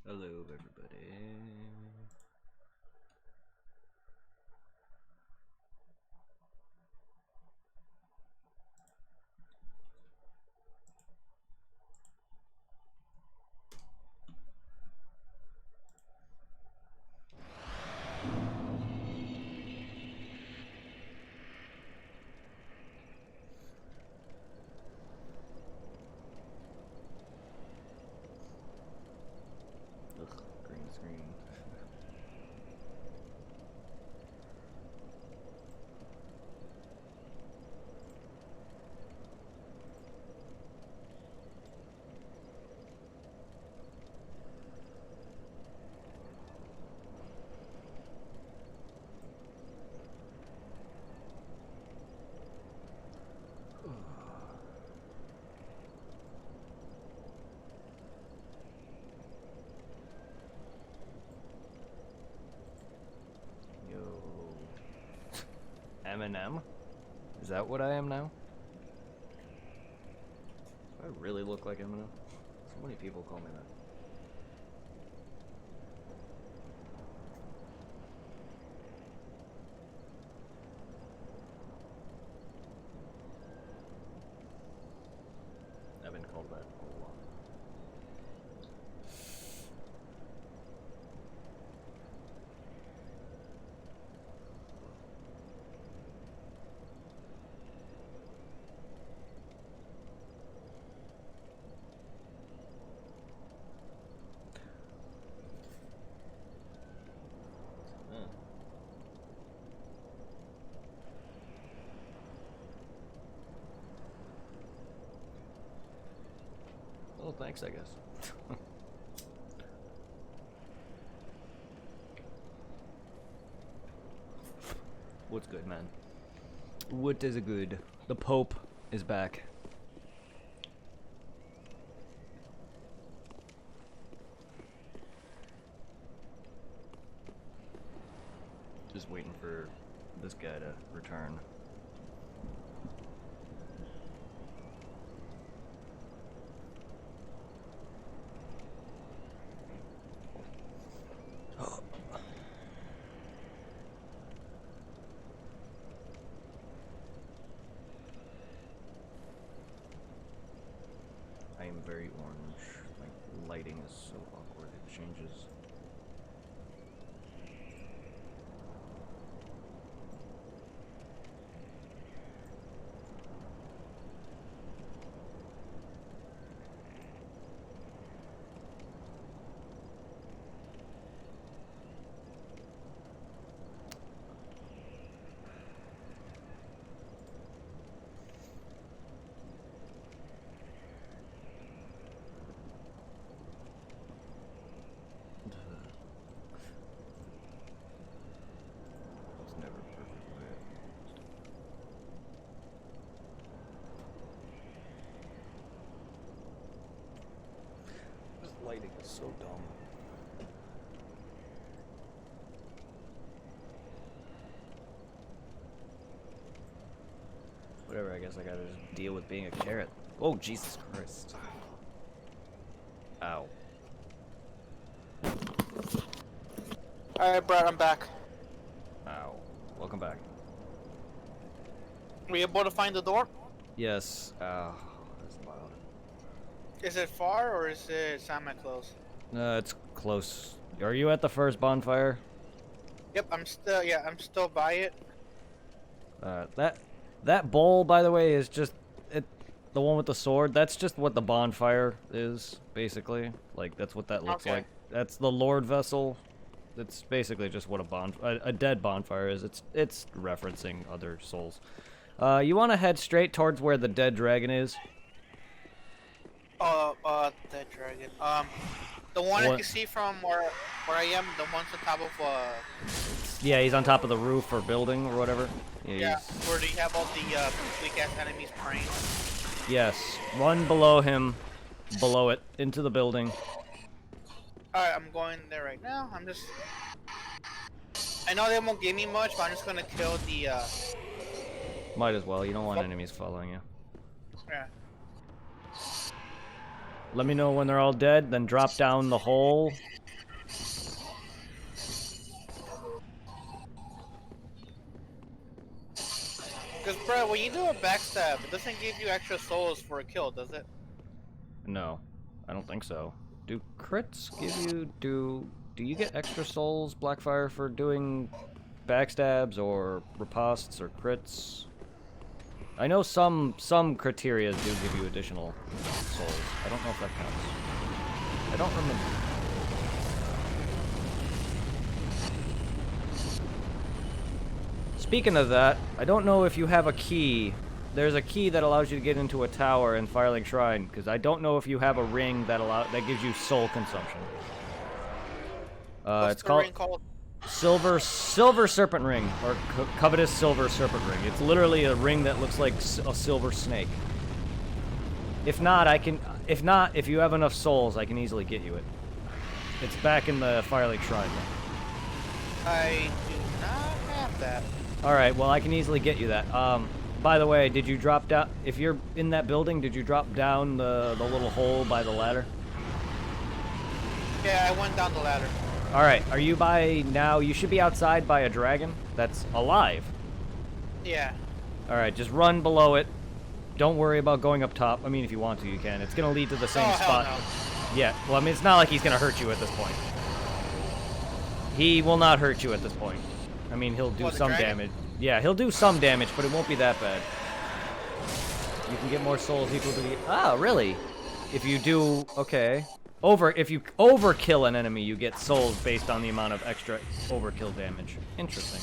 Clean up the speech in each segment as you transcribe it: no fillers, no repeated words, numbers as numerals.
Hello, everybody. Ugh, green screen. Yo. Eminem? Is that what I am now? Do I really look like Eminem? So many people call me that. I've been called that a lot. Well, thanks, I guess. What's good, man? What is good? The Pope is back. Just waiting for this guy to return. I am very orange. My lighting is so awkward, it changes. It's never perfect way. This lighting is so dumb. Whatever, I guess I gotta just deal with being a carrot. Oh, Jesus Christ. Ow. Alright, Brad, I'm back. Ow. Welcome back. Were you able to find the door? Yes. Ow. That's loud. Is it far or is it semi-close? It's close. Are you at the first bonfire? Yep, I'm still by it. That bowl, by the way, is just the one with the sword. That's just what the bonfire is, basically. Like that's what that looks like. That's the Lord vessel. It's basically just what a dead bonfire is. It's referencing other souls. You want to head straight towards where the dead dragon is. Dead dragon. The one I can see from where I am, the one's on top of Yeah, he's on top of the roof or building or whatever. Yeah, where do you have all the weak-ass enemies praying? Yes, run below him, below it, into the building. Alright, I'm going there right now. I know they won't give me much, but I'm just gonna kill the, Might as well, you don't want enemies following you. Yeah. Let me know when they're all dead, then drop down the hole. Because, bro, when you do a backstab, it doesn't give you extra souls for a kill, does it? No, I don't think so. Do crits give you... Do you get extra souls, Blackfire, for doing backstabs or ripostes or crits? I know some criteria do give you additional souls. I don't know if that counts. I don't remember. Speaking of that, I don't know if you have a key. There's a key that allows you to get into a tower in Firelink Shrine, because I don't know if you have a ring that gives you soul consumption. What's it's the ring called? Silver Serpent Ring, or Covetous Silver Serpent Ring. It's literally a ring that looks like a silver snake. If not, if you have enough souls, I can easily get you it. It's back in the Firelink Shrine. I do not have that. Alright, well, I can easily get you that. By the way, did you drop down... If you're in that building, did you drop down the little hole by the ladder? Yeah, I went down the ladder. Alright, are you by now? You should be outside by a dragon that's alive. Yeah. Alright, just run below it. Don't worry about going up top. I mean, if you want to, you can. It's gonna lead to the same spot. Hell no. Yeah, well, I mean, it's not like he's gonna hurt you at this point. He will not hurt you at this point. I mean, he'll do some damage. Yeah, he'll do some damage, but it won't be that bad. You can get more souls equal to the... Ah, really? If you do... Okay. If you overkill an enemy, you get souls based on the amount of extra overkill damage. Interesting.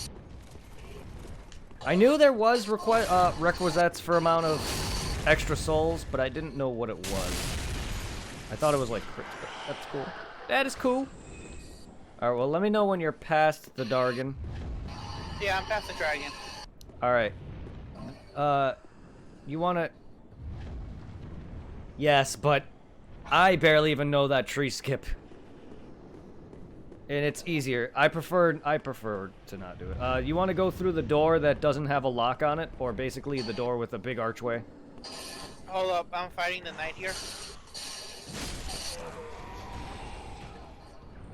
I knew there was requisites for amount of extra souls, but I didn't know what it was. I thought it was like crits, but that's cool. That is cool. Alright, well, let me know when you're past the Dargan. Yeah, I'm past the dragon. Alright. You wanna... Yes, but I barely even know that tree skip. And it's easier. I prefer to not do it. You want to go through the door that doesn't have a lock on it, or basically the door with a big archway? Hold up, I'm fighting the knight here.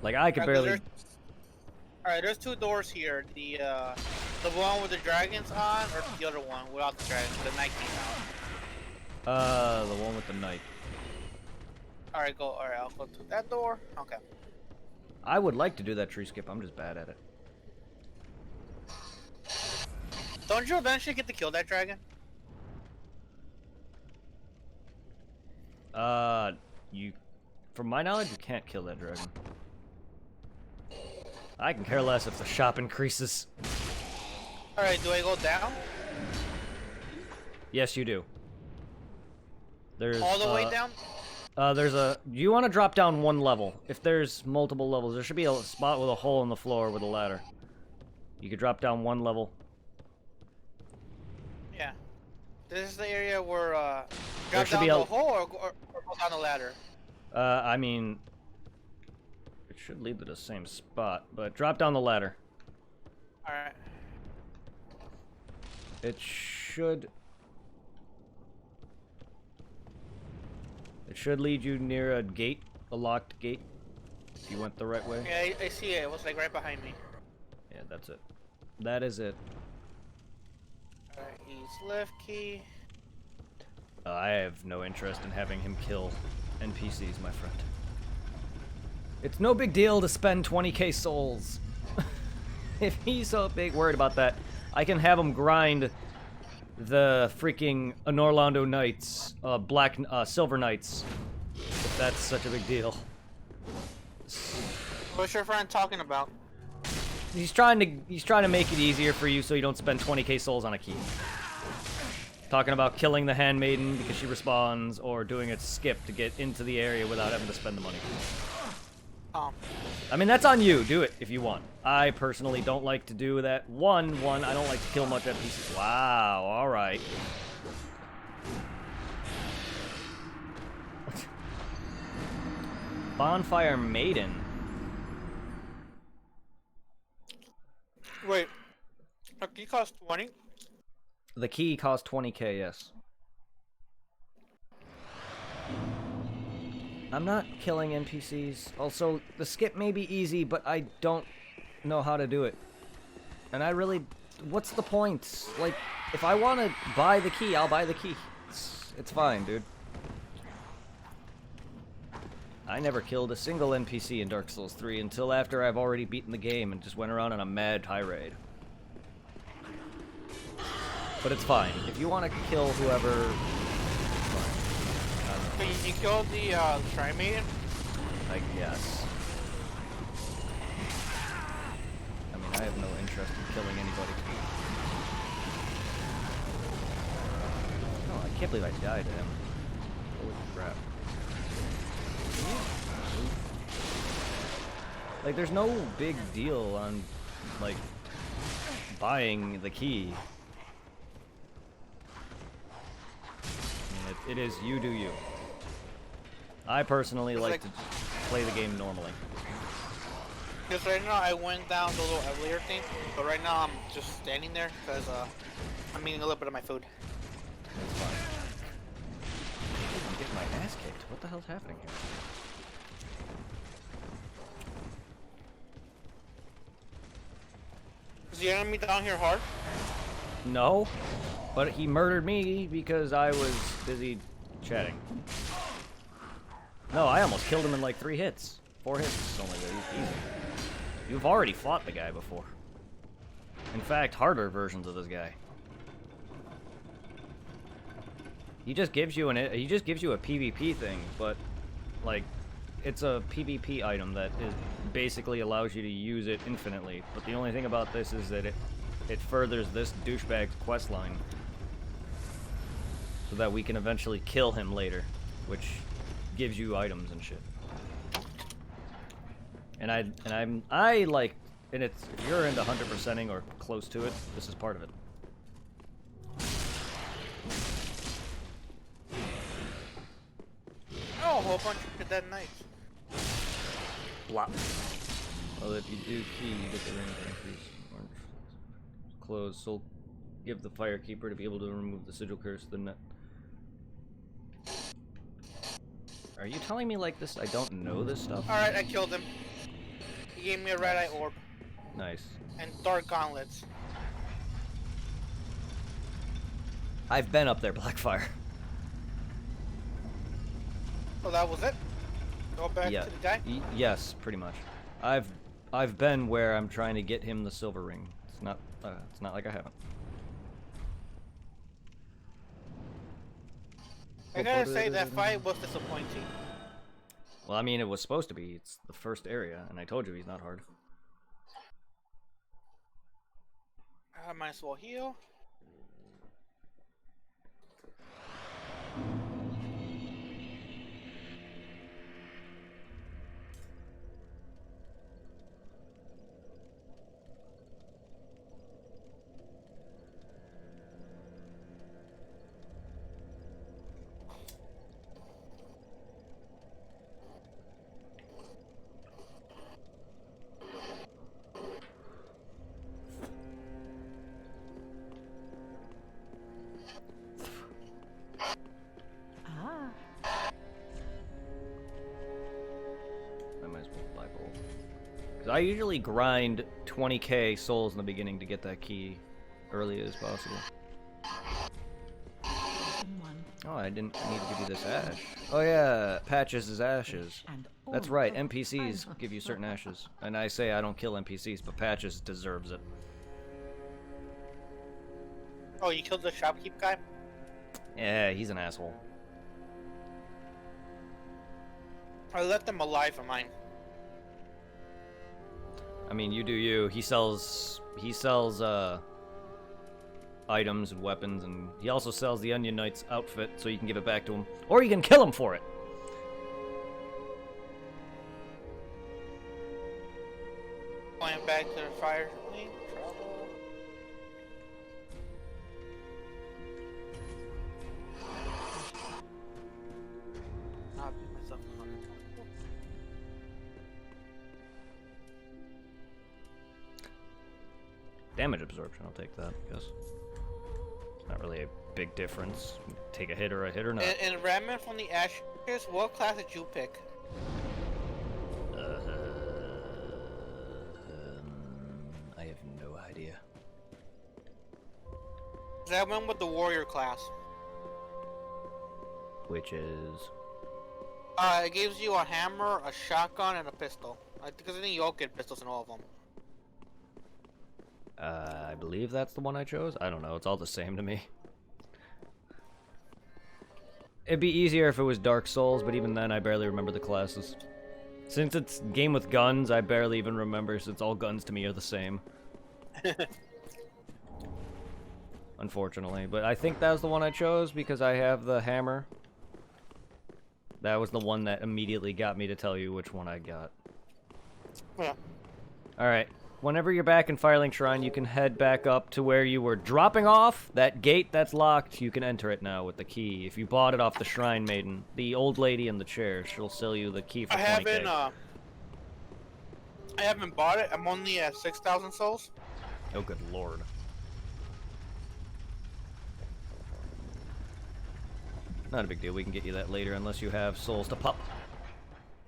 Like, I could barely... Alright, there's two doors here. The one with the dragons on, or the other one without the dragons, with the knight came out? The one with the knight. Alright, I'll go to that door. Okay. I would like to do that tree skip, I'm just bad at it. Don't you eventually get to kill that dragon? From my knowledge, you can't kill that dragon. I can care less if the shop increases. Alright, do I go down? Yes, you do. There's all the way down? You want to drop down one level. If there's multiple levels, there should be a spot with a hole in the floor with a ladder. You could drop down one level. Yeah. This is the area where, there drop should down be the hole or go down the ladder? I mean... It should lead to the same spot, but drop down the ladder. Alright. It should lead you near a gate, a locked gate, if you went the right way. Yeah, I see it. It was like right behind me. Yeah, that's it. That is it. Alright, he's left key. I have no interest in having him kill NPCs, my friend. It's no big deal to spend 20k souls. If he's so big worried about that, I can have him grind the freaking Norlando Knights, Silver Knights, if that's such a big deal. What's your friend talking about? He's trying to make it easier for you so you don't spend 20k souls on a key. Talking about killing the handmaiden because she respawns, or doing a skip to get into the area without having to spend the money. I mean, that's on you. Do it if you want. I personally don't like to do that. I don't like to kill much NPCs. Wow, alright. Bonfire Maiden. Wait. A key costs 20? The key costs 20k, yes. I'm not killing NPCs. Also, the skip may be easy, but I don't know how to do it. And I really... What's the point? Like, if I want to buy the key, I'll buy the key. It's fine, dude. I never killed a single NPC in Dark Souls 3 until after I've already beaten the game and just went around on a mad tirade. But it's fine. If you want to kill whoever... So you killed the Shrine Maiden? I guess. I mean, I have no interest in killing anybody. Oh, I can't believe I died to him. Holy crap. Like, there's no big deal on, like, buying the key. I mean, it is you do you. I personally like to play the game normally. Because right now I went down the little elevator thing, but right now I'm just standing there because I'm eating a little bit of my food. That's fine. I'm getting my ass kicked. What the hell's happening here? Is the enemy down here hard? No, but he murdered me because I was busy chatting. No, I almost killed him in like 3 hits. 4 hits only. Easy. You've already fought the guy before. In fact, harder versions of this guy. He just gives you a PvP thing, but like it's a PvP item that is basically allows you to use it infinitely. But the only thing about this is that it furthers this douchebag's quest line so that we can eventually kill him later, which gives you items and shit. And I like, and it's, if you're into 100%ing or close to it, this is part of it. Oh, a whole bunch of dead knights. Blop. Well, if you do key, you get the range increase. Orange. Close. So give the firekeeper to be able to remove the sigil curse. The net. Are you telling me like this? I don't know this stuff. All right, I killed him. He gave me a red eye orb. Nice. And dark gauntlets. I've been up there, Blackfire. So that was it? Go back to the guy? Yes, pretty much. I've been where I'm trying to get him the silver ring. It's not like I haven't. I gotta say that fight was disappointing. Well, I mean, it was supposed to be. It's the first area, and I told you he's not hard. I might as well heal. I usually grind 20k souls in the beginning to get that key early as possible. Oh, I didn't need to give you this ash. Oh yeah, patches is ashes. That's right, NPCs give you certain ashes. And I say I don't kill NPCs, but patches deserves it. Oh, you killed the shopkeep guy? Yeah, he's an asshole. I left him alive of mine. I mean, you do you. He sells items and weapons, and he also sells the Onion Knight's outfit, so you can give it back to him. Or you can kill him for it! Going back to the fire lane. Trouble. I'll get myself a hunter. Damage absorption, I'll take that, I guess. Not really a big difference. Take a hit or not. And Ramen from the Ashes, what class did you pick? I have no idea. That went with the warrior class. Which is... It gives you a hammer, a shotgun, and a pistol. Because I think you all get pistols in all of them. I believe that's the one I chose. I don't know. It's all the same to me. It'd be easier if it was Dark Souls, but even then I barely remember the classes. Since it's game with guns, I barely even remember, since all guns to me are the same. Unfortunately. But I think that was the one I chose because I have the hammer. That was the one that immediately got me to tell you which one I got. Yeah. Alright. Whenever you're back in Firelink Shrine, you can head back up to where you were dropping off. That gate that's locked, you can enter it now with the key. If you bought it off the Shrine Maiden, the old lady in the chair, she'll sell you the key for 20K. I haven't bought it. I'm only at 6,000 souls. Oh, good lord. Not a big deal. We can get you that later unless you have souls to pop.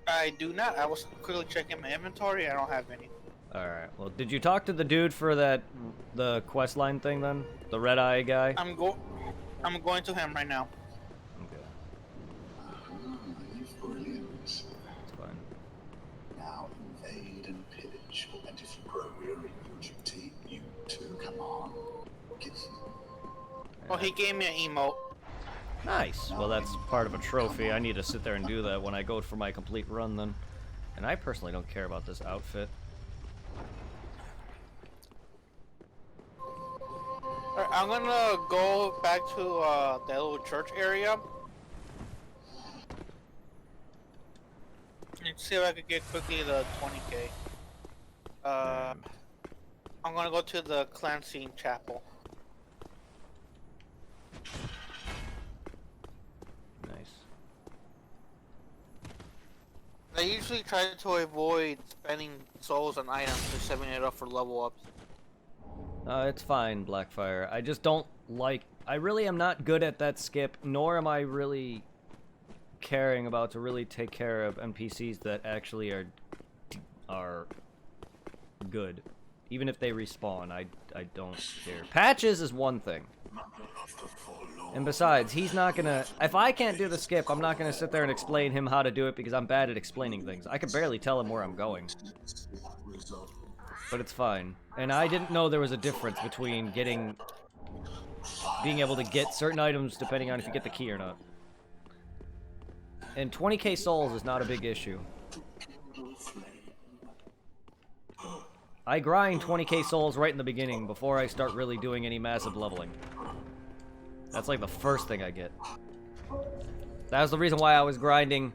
I do not. I was quickly checking my inventory. I don't have any. Alright, well, did you talk to the dude for the quest line thing then? The red eye guy? I'm going to him right now. Okay. Brilliant. It's fine. Now invade and pillage, and if you grow weary of your duty, you too, come on. Oh, he gave me an emote. Nice. Well, that's part of a trophy. I need to sit there and do that when I go for my complete run then. And I personally don't care about this outfit. Alright, I'm gonna go back to that little church area. And see if I could get quickly the 20K. I'm gonna go to the cleansing chapel. Nice. I usually try to avoid spending souls on items or saving it up for level ups. It's fine, Blackfire. I just don't like... I really am not good at that skip, nor am I really caring about to really take care of NPCs that actually are good. Even if they respawn, I don't care. Patches is one thing. And besides, he's not gonna... If I can't do the skip, I'm not gonna sit there and explain him how to do it because I'm bad at explaining things. I could barely tell him where I'm going. But it's fine. And I didn't know there was a difference between being able to get certain items depending on if you get the key or not. And 20k souls is not a big issue. I grind 20k souls right in the beginning before I start really doing any massive leveling. That's like the first thing I get. That was the reason why I was grinding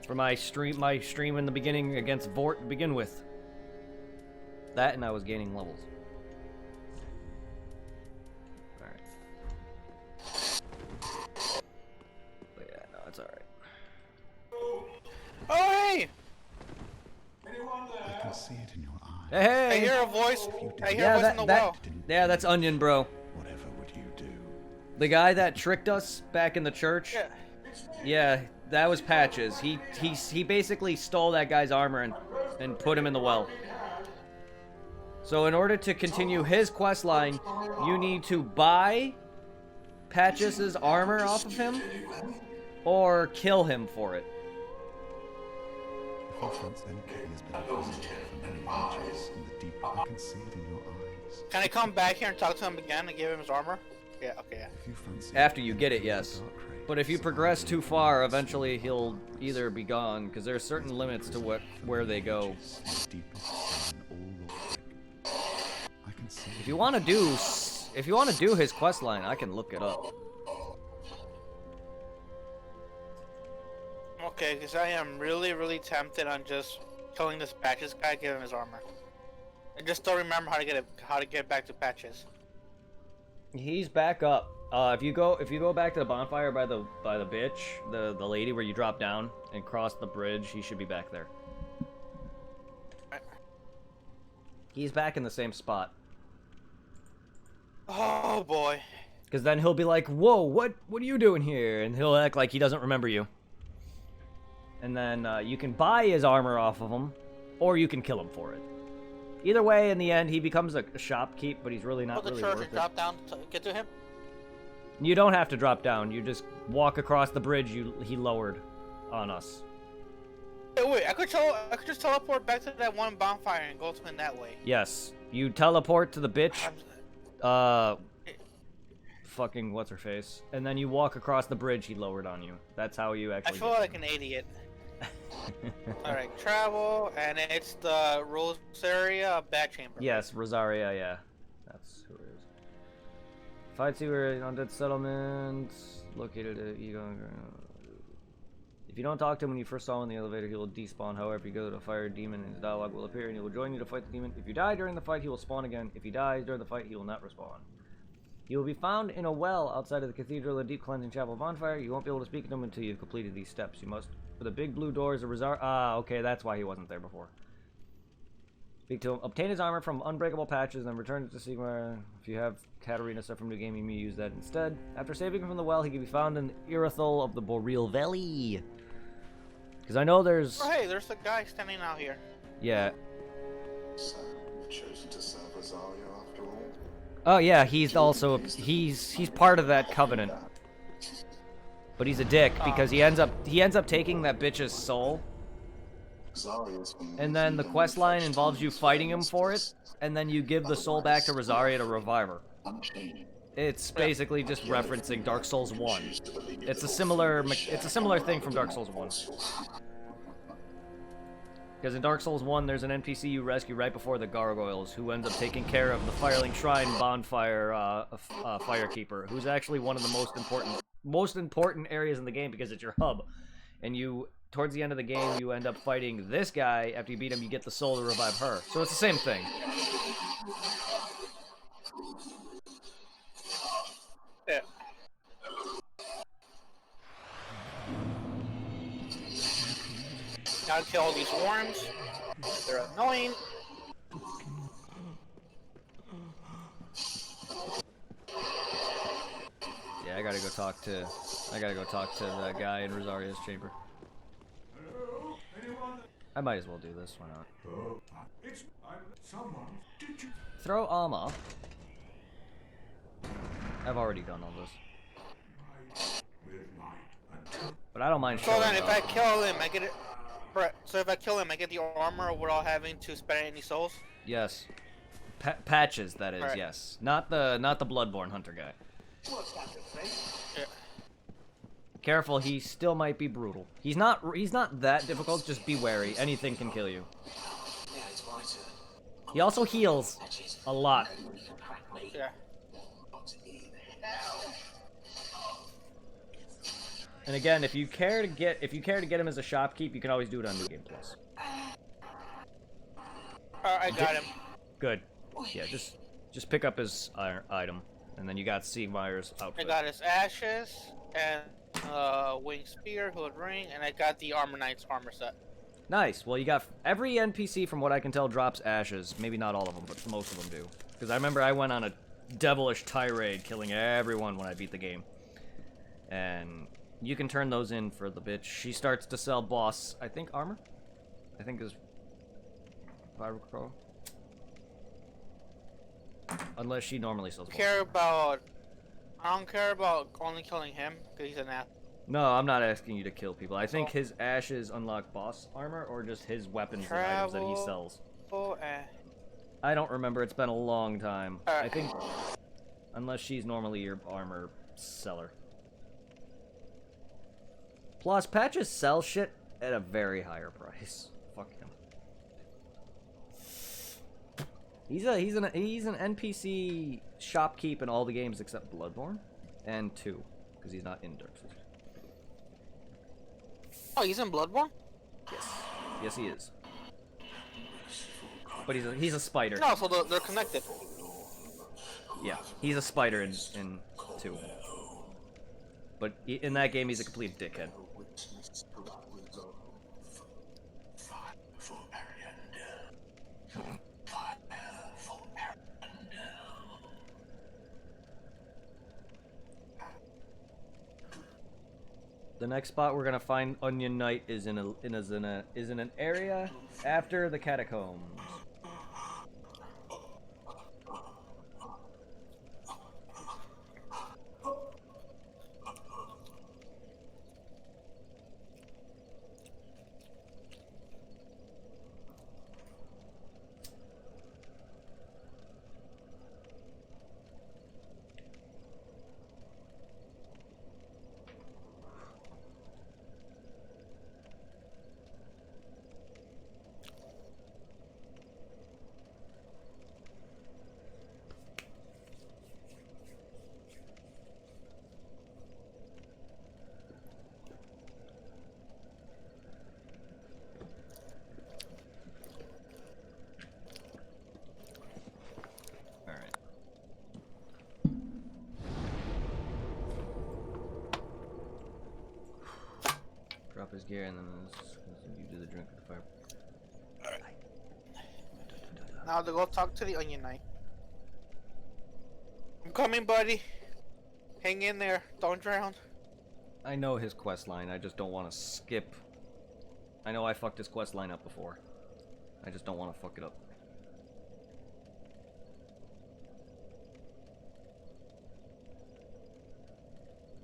for my stream in the beginning against Vort to begin with. That and I was gaining levels. Alright. But yeah, no, it's alright. Oh, hey! I can see it in your eyes. Hey! I hear a voice. I hear a voice in the well. Yeah, that's Onion, bro. Whatever would you do? The guy that tricked us back in the church. Yeah. Yeah, that was Patches. He basically stole that guy's armor and put him in the well. So in order to continue his quest line, you need to buy Patches' armor off of him or kill him for it. Can I come back here and talk to him again and give him his armor? Yeah, okay, yeah. After you get it, yes. But if you progress too far, eventually he'll either be gone, because there are certain limits to where they go. If you want to do his quest line, I can look it up. Okay, because I am really, really tempted on just killing this Patches guy, give him his armor. I just don't remember how to get back to Patches. He's back up. If you go back to the bonfire by the bitch, the lady where you drop down and cross the bridge, he should be back there. He's back in the same spot. Oh boy. Because then he'll be like, whoa, what are you doing here? And he'll act like he doesn't remember you. And then you can buy his armor off of him, or you can kill him for it. Either way, in the end, he becomes a shopkeep, but he's really not really worth it. Drop down to get to him? You don't have to drop down. You just walk across the bridge he lowered on us. Hey, wait, I could just teleport back to that one bonfire and go to him that way. Yes. You teleport to the bitch. Fucking what's her face, and then you walk across the bridge he lowered on you. That's how you actually. I feel like an idiot. All right, travel, and it's the Rosaria Bat Chamber. Yes, Rosaria. Yeah, that's who it is. Fight Sewer undead settlement located at Egon. If you don't talk to him when you first saw him in the elevator, he will despawn. However, if you go to the fire demon, his dialogue will appear, and he will join you to fight the demon. If you die during the fight, he will spawn again. If he dies during the fight, he will not respawn. He will be found in a well outside of the Cathedral of Deep Cleansing Chapel bonfire. You won't be able to speak to him until you've completed these steps. You must, for the big blue doors of Rosaria. Ah, okay, that's why he wasn't there before. Speak to him. Obtain his armor from Unbreakable Patches, then return it to Sigmar. If you have Katarina stuff from New Game, you may use that instead. After saving him from the well, he can be found in the Irithel of the Boreal Valley. Because I know there's... Oh, hey, there's a guy standing out here. Yeah. So, you've chosen to serve Rosaria after all? Oh yeah, he's also he's part of that covenant. But he's a dick because he ends up taking that bitch's soul. And then the quest line involves you fighting him for it, and then you give the soul back to Rosaria to revive her. It's basically just referencing Dark Souls 1. It's a similar thing from Dark Souls 1. Because in Dark Souls 1, there's an NPC you rescue right before the gargoyles, who ends up taking care of the Firelink Shrine bonfire firekeeper, who's actually one of the most important areas in the game because it's your hub. And you, towards the end of the game, you end up fighting this guy. After you beat him, you get the soul to revive her. So it's the same thing. Yeah. Gotta kill all these worms. They're annoying. Yeah, I gotta go talk to that guy in Rosaria's chamber. I might as well do this, why not? Throw armor. I've already done all this. But I don't mind So showing then, if up. I kill him, I get it. So if I kill him, I get the armor without having to spend any souls. Yes. Patches, that is, right. yes. Not the Bloodborne hunter guy. Yeah. Careful, he still might be brutal. He's not that difficult, just be wary. Anything can kill you. He also heals a lot. Yeah. And again, if you care to get him as a shopkeep, you can always do it on New Game Plus. I got him. Good. Yeah, just pick up his item, and then you got Siegmeyer's outfit. I got his ashes and winged spear, hood ring, and I got the Armor Knight's armor set. Nice. Well, you got every NPC, from what I can tell, drops ashes. Maybe not all of them, but most of them do. Because I remember I went on a devilish tirade, killing everyone when I beat the game. And you can turn those in for the bitch. She starts to sell boss, I think, armor? I think is... if I recall. Unless she normally sells boss. I don't care about only killing him, because he's an ass. No, I'm not asking you to kill people. I think his ashes unlock boss armor, or just his weapons and items that he sells. I don't remember. It's been a long time. I think... unless she's normally your armor seller. Plus, Patches sell shit at a very higher price. Fuck him. He's an NPC shopkeep in all the games except Bloodborne, and 2, because he's not in Dark Souls. Oh, he's in Bloodborne? Yes, yes he is. But he's a spider. No, so they're connected. Yeah, he's a spider in 2. But in that game, he's a complete dickhead. The next spot we're gonna find Onion Knight is in an area after the catacombs. Drop his gear and then you do the drink with the fire. Alright. Now to go talk to the Onion Knight. I'm coming, buddy. Hang in there. Don't drown. I know his quest line. I just don't want to skip. I know I fucked his quest line up before. I just don't want to fuck it up.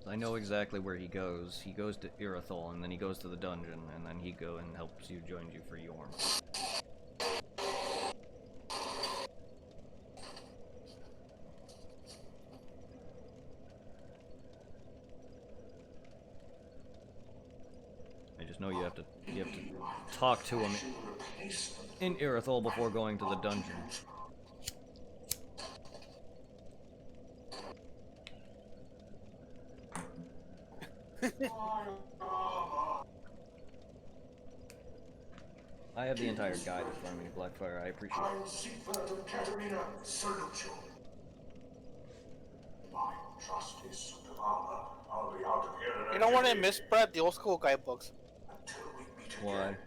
I know exactly where he goes. He goes to Irithyll, and then he goes to the dungeon, and then he go and helps you, joins you for Yorm. I just know you have to talk to him in Irithyll before going to the dungeon. I have the entire guide of farming Blackfire. I appreciate it. You know what I miss, Brad? The old school guidebooks. Why?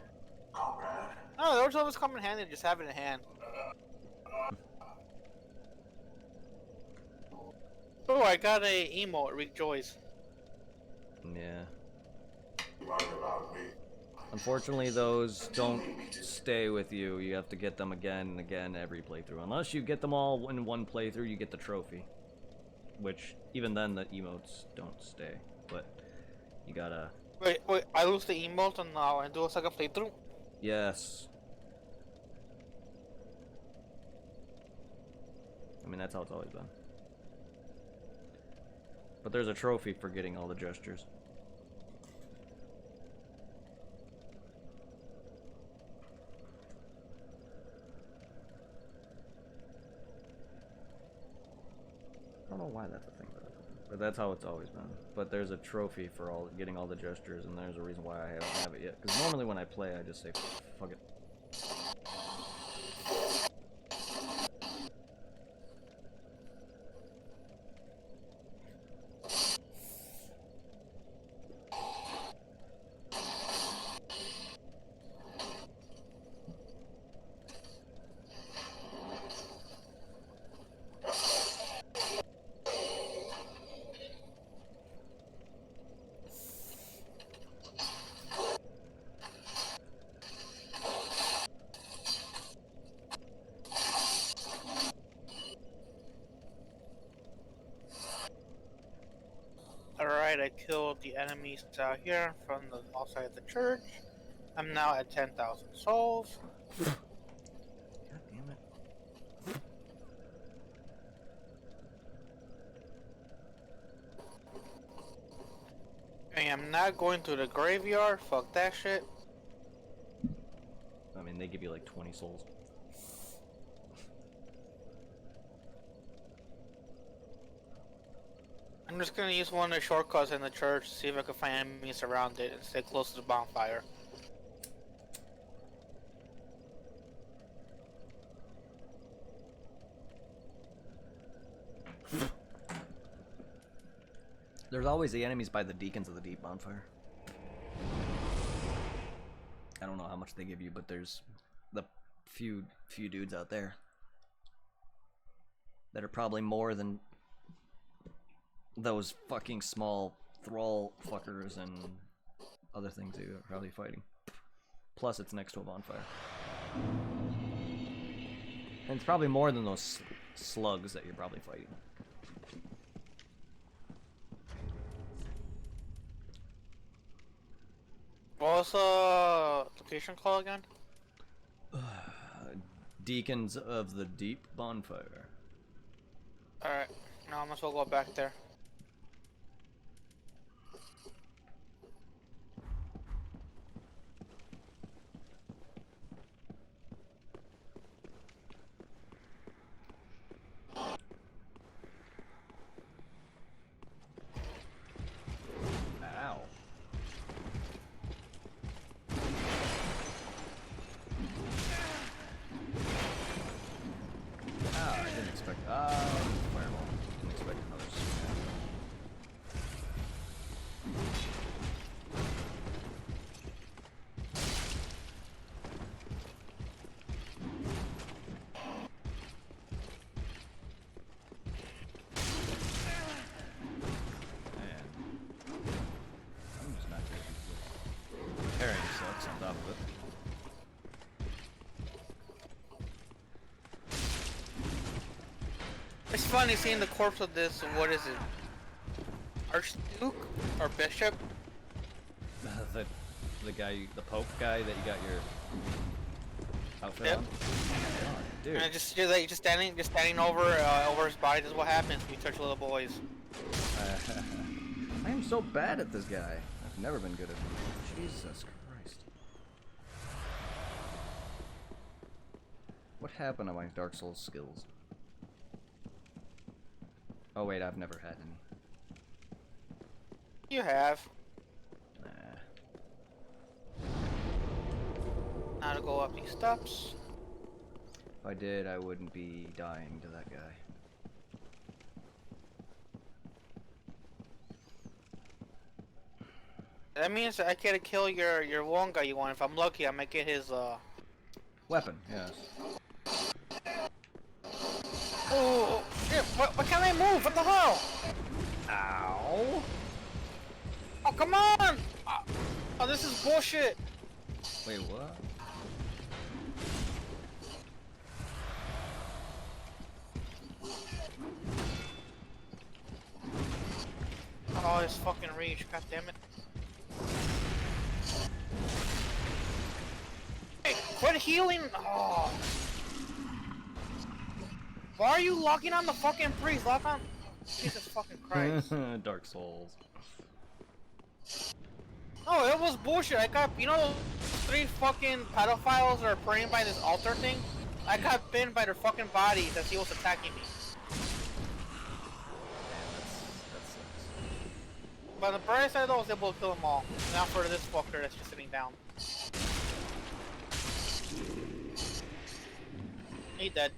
Oh, those always come in handy. Just have it in hand. Oh, I got a emote. Rejoice. Yeah. Unfortunately, those don't stay with you. You have to get them again and again every playthrough. Unless you get them all in one playthrough, you get the trophy. Which, even then, the emotes don't stay. But, you gotta... Wait, I lose the emote and now I do a second playthrough? Yes. I mean, that's how it's always been. But there's a trophy for getting all the gestures. I don't know why that's a thing, but that's how it's always been. But there's a trophy for getting all the gestures, and there's a reason why I don't have it yet. Because normally when I play, I just say, fuck it. Alright, I killed the enemies out here from the outside of the church. I'm now at 10,000 souls. God damn it. I am not going to the graveyard. Fuck that shit. I mean, they give you like 20 souls. I'm just gonna use one of the shortcuts in the church, see if I can find enemies around it and stay close to the bonfire. There's always the enemies by the Deacons of the Deep bonfire. I don't know how much they give you, but there's the few dudes out there that are probably more than those fucking small thrall fuckers and other things you're probably fighting. Plus, it's next to a bonfire. And it's probably more than those slugs that you're probably fighting. What was the location called again? Deacons of the Deep Bonfire. Alright, now I must well go back there. Ow. Ah, I didn't expect. Fireball. Didn't expect another snap. Man. I'm just not good at this. Parrying sucks on top of it. It's funny seeing the corpse of this, what is it? Archduke? Or Bishop? The guy, the Pope guy that you got your outfit Yep. on? God, dude. And just standing over his body. This is what happens when you touch little boys. I am so bad at this guy. I've never been good at him. Jesus Christ. What happened to my Dark Souls skills? Oh wait, I've never had any. You have. Nah. Now to go up these steps. If I did, I wouldn't be dying to that guy. That means I gotta kill your one guy you want. If I'm lucky, I might get his Weapon, yes. Oh shit! What can't I move? What the hell? Ow! Oh come on! Oh, this is bullshit. Wait, what? Oh, this fucking reach! God damn it! Hey, quit healing! Oh. Why are you locking on the fucking priest? Lock on. Jesus fucking Christ! Dark Souls. Oh, it was bullshit. I got, you know, those 3 fucking pedophiles that are praying by this altar thing? I got pinned by their fucking bodies as he was attacking me. That sucks. But the bright side though, I was able to kill them all. Now for this fucker that's just sitting down. He dead.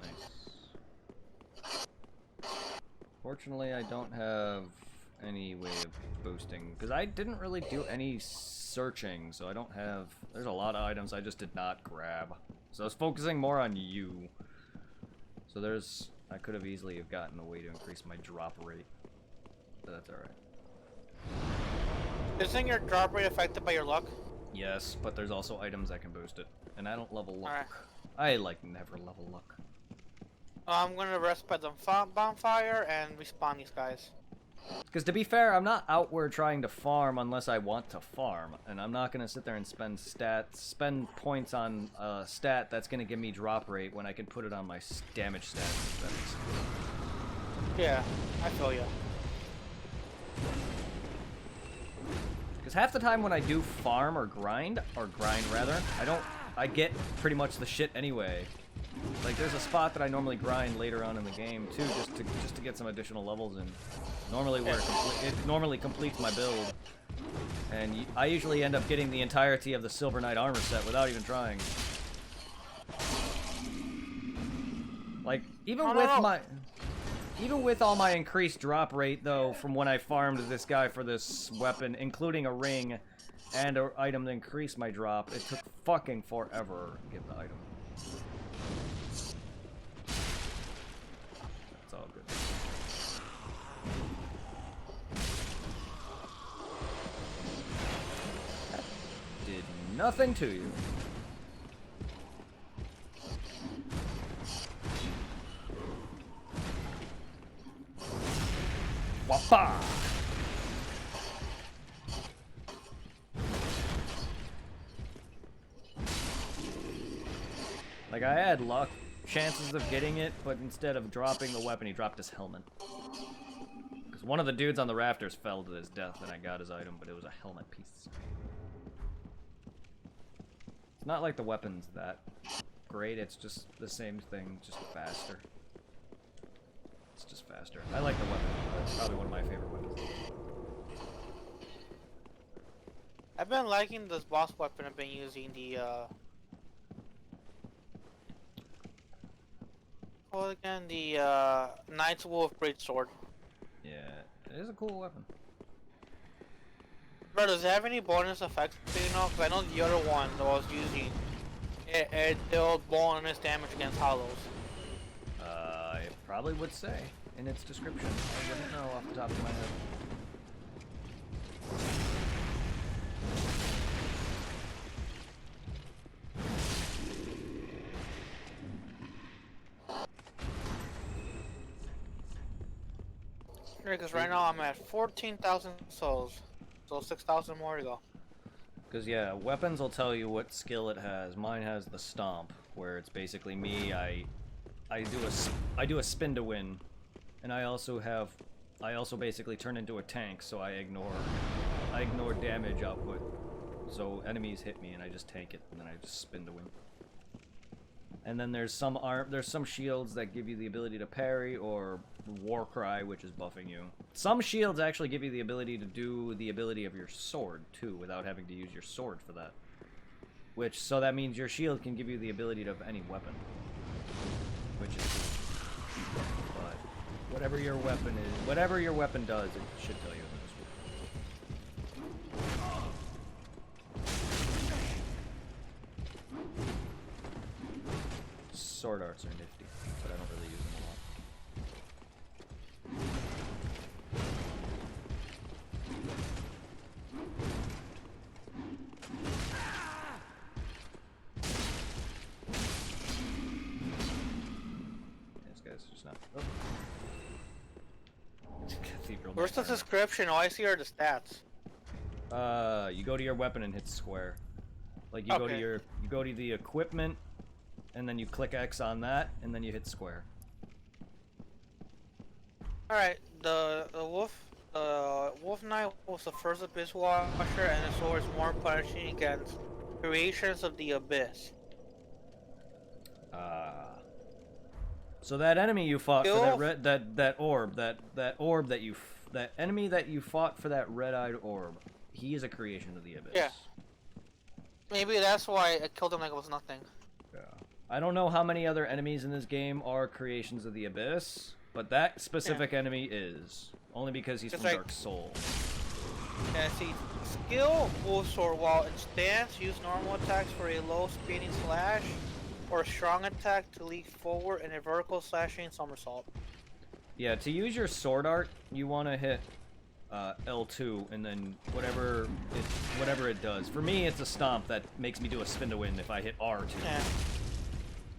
Nice. Fortunately, I don't have any way of boosting, because I didn't really do any searching, so I don't have... There's a lot of items I just did not grab. So I was focusing more on you. So there's... I could have easily have gotten a way to increase my drop rate. But that's alright. Isn't your drop rate affected by your luck? Yes, but there's also items that can boost it. And I don't level luck. Alright. I, like, never level luck. I'm gonna rest by the bonfire and respawn these guys. Because to be fair, I'm not outward trying to farm unless I want to farm, and I'm not gonna sit there and spend points on a stat that's gonna give me drop rate when I can put it on my damage stats. Yeah, I feel ya. Because half the time when I do farm or grind rather, I get pretty much the shit anyway. Like there's a spot that I normally grind later on in the game too, just to get some additional levels in. Normally where it normally completes my build, and I usually end up getting the entirety of the Silver Knight armor set without even trying. Like even with all my increased drop rate though, from when I farmed this guy for this weapon, including a ring and an item to increase my drop, it took fucking forever to get the item. It's all good. nothing to you. Wappa! Like, I had chances of getting it, but instead of dropping the weapon, he dropped his helmet. Because one of the dudes on the rafters fell to his death, and I got his item, but it was a helmet piece. It's not like the weapon's that great, it's just the same thing, just faster. It's just faster. I like the weapon. It's probably one of my favorite weapons. I've been liking this boss weapon. I've been using the well, again, the Knight's Wolf Greatsword. Yeah, it is a cool weapon. Bro, does it have any bonus effects? You know, because I know the other one that I was using, it'll bonus damage against hollows. It probably would say in its description. I wouldn't know off the top of my head. Because right now I'm at 14,000 souls, so 6,000 more to go. Because, yeah, weapons will tell you what skill it has. Mine has the stomp, where it's basically me, I do a spin to win, and I also basically turn into a tank, so I ignore damage output. So enemies hit me and I just tank it, and then I just spin to win. And then there's some shields that give you the ability to parry, or war cry, which is buffing you. Some shields actually give you the ability to do the ability of your sword too, without having to use your sword for that. So that means your shield can give you the ability of any weapon, which is cool. But whatever your weapon does, it should tell you in this one. Sword arts are nifty, but I don't really use them a lot. This guy's just not. Oh. Cathedral. Where's the description? All I see are the stats. You go to your weapon and hit square. Like you go to the equipment, and then you click X on that, and then you hit square. Alright, the Wolf Knight was the first Abyss Washer, and the sword is more punishing against creations of the Abyss. So that enemy you fought for that enemy that you fought for that red-eyed orb, he is a creation of the Abyss. Yeah. Maybe that's why I killed him like it was nothing. Yeah. I don't know how many other enemies in this game are creations of the Abyss, but that specific enemy is. Only because he's from Dark Souls. Yeah, see, skill Wolf Sword, while in stance, use normal attacks for a low speeding slash, or a strong attack to leap forward in a vertical slashing somersault. Yeah, to use your sword art, you want to hit L2, and then whatever it does. For me, it's a stomp that makes me do a spin to win if I hit R2. Yeah.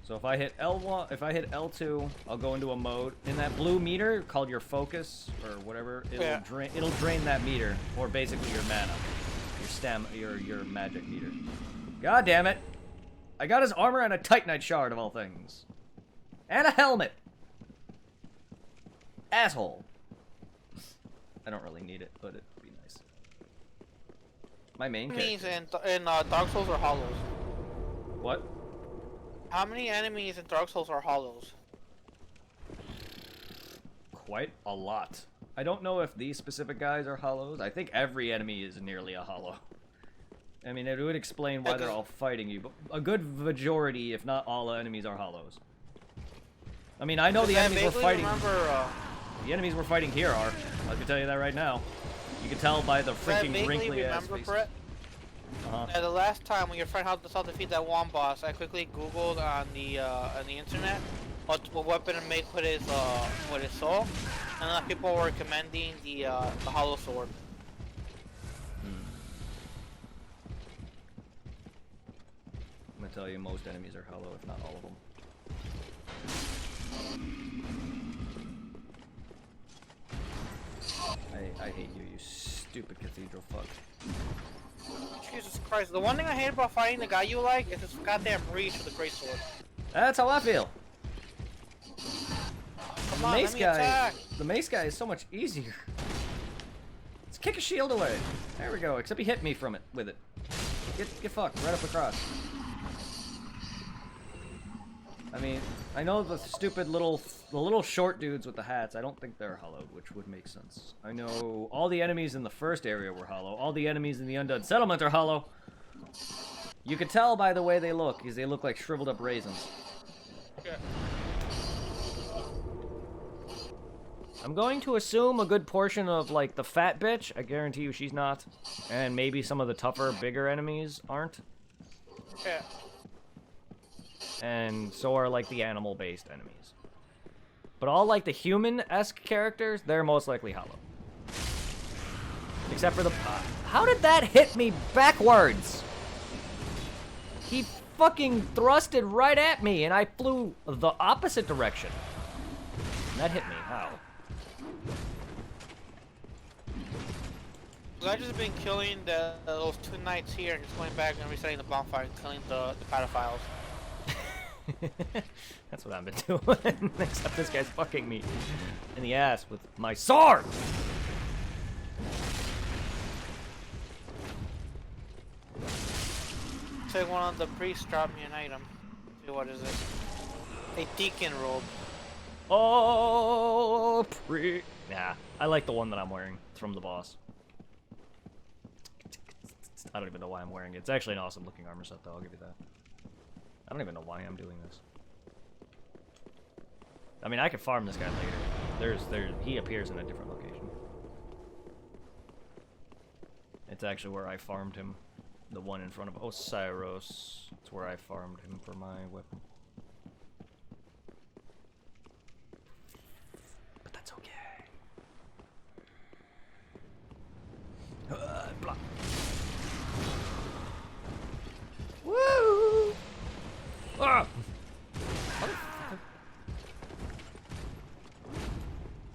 So if I hit L1, if I hit L2, I'll go into a mode. In that blue meter called your focus or whatever, it'll drain that meter, or basically your mana, your magic meter. God damn it! I got his armor and a Titanite shard of all things, and a helmet. Asshole. I don't really need it, but it'd be nice. My main character. In Dark Souls are hollows. What? How many enemies in Dark Souls are hollows? Quite a lot. I don't know if these specific guys are hollows. I think every enemy is nearly a hollow. I mean, it would explain why they're all fighting you, but a good majority, if not all, enemies are hollows. I mean, I know the enemies we're fighting. The enemies we're fighting here are. I can tell you that right now. You can tell by the freaking wrinkly ass faces. The last time when your friend helped us out defeat that one boss, I quickly Googled on the internet what weapon to make with his soul, and people were recommending the hollow sword. tell you most enemies are hollow, if not all of them. I hate you, you stupid cathedral fuck. Jesus Christ. The one thing I hate about fighting the guy you like is his goddamn reach with the greatsword. That's how I feel. Come on, let me attack. The mace guy is so much easier. Let's kick a shield away. There we go, except he hit me from it, with it. Get fucked, right up across. I mean, I know the stupid little short dudes with the hats, I don't think they're hollowed, which would make sense. I know all the enemies in the first area were hollow. All the enemies in the Undead Settlement are hollow. You could tell by the way they look, because they look like shriveled up raisins. Okay. I'm going to assume a good portion of, like, the fat bitch, I guarantee you she's not. And maybe some of the tougher, bigger enemies aren't. Yeah. And so are, like, the animal-based enemies. But all, like, the human-esque characters, they're most likely hollow. Except for the... how did that hit me backwards? He fucking thrusted right at me, and I flew the opposite direction. And that hit me. How? I've just been killing those 2 knights here and just going back and resetting the bonfire and killing the pedophiles. That's what I've been doing. Except this guy's fucking me in the ass with my sword. Say one of the priests dropped me an item. See, what is it? A deacon robe. Oh, nah, I like the one that I'm wearing. It's from the boss. I don't even know why I'm wearing it. It's actually an awesome looking armor set, though. I'll give you that. I don't even know why I'm doing this. I mean, I could farm this guy later. He appears in a different location. It's actually where I farmed him. The one in front of Osiris. It's where I farmed him for my weapon. But that's okay. Blah. Woo! Ah!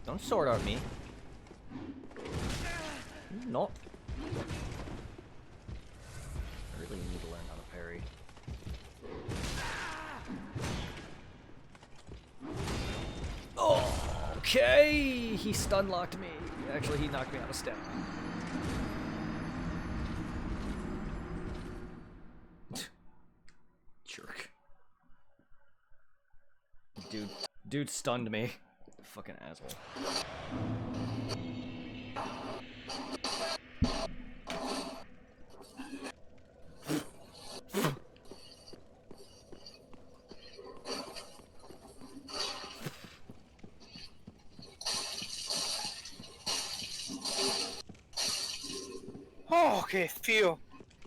Don't sword art me. No. I really need to learn how to parry. Oh, okay! He stun locked me. Actually, he knocked me out of step. Jerk. Dude stunned me. Fucking asshole. Oh, okay, phew.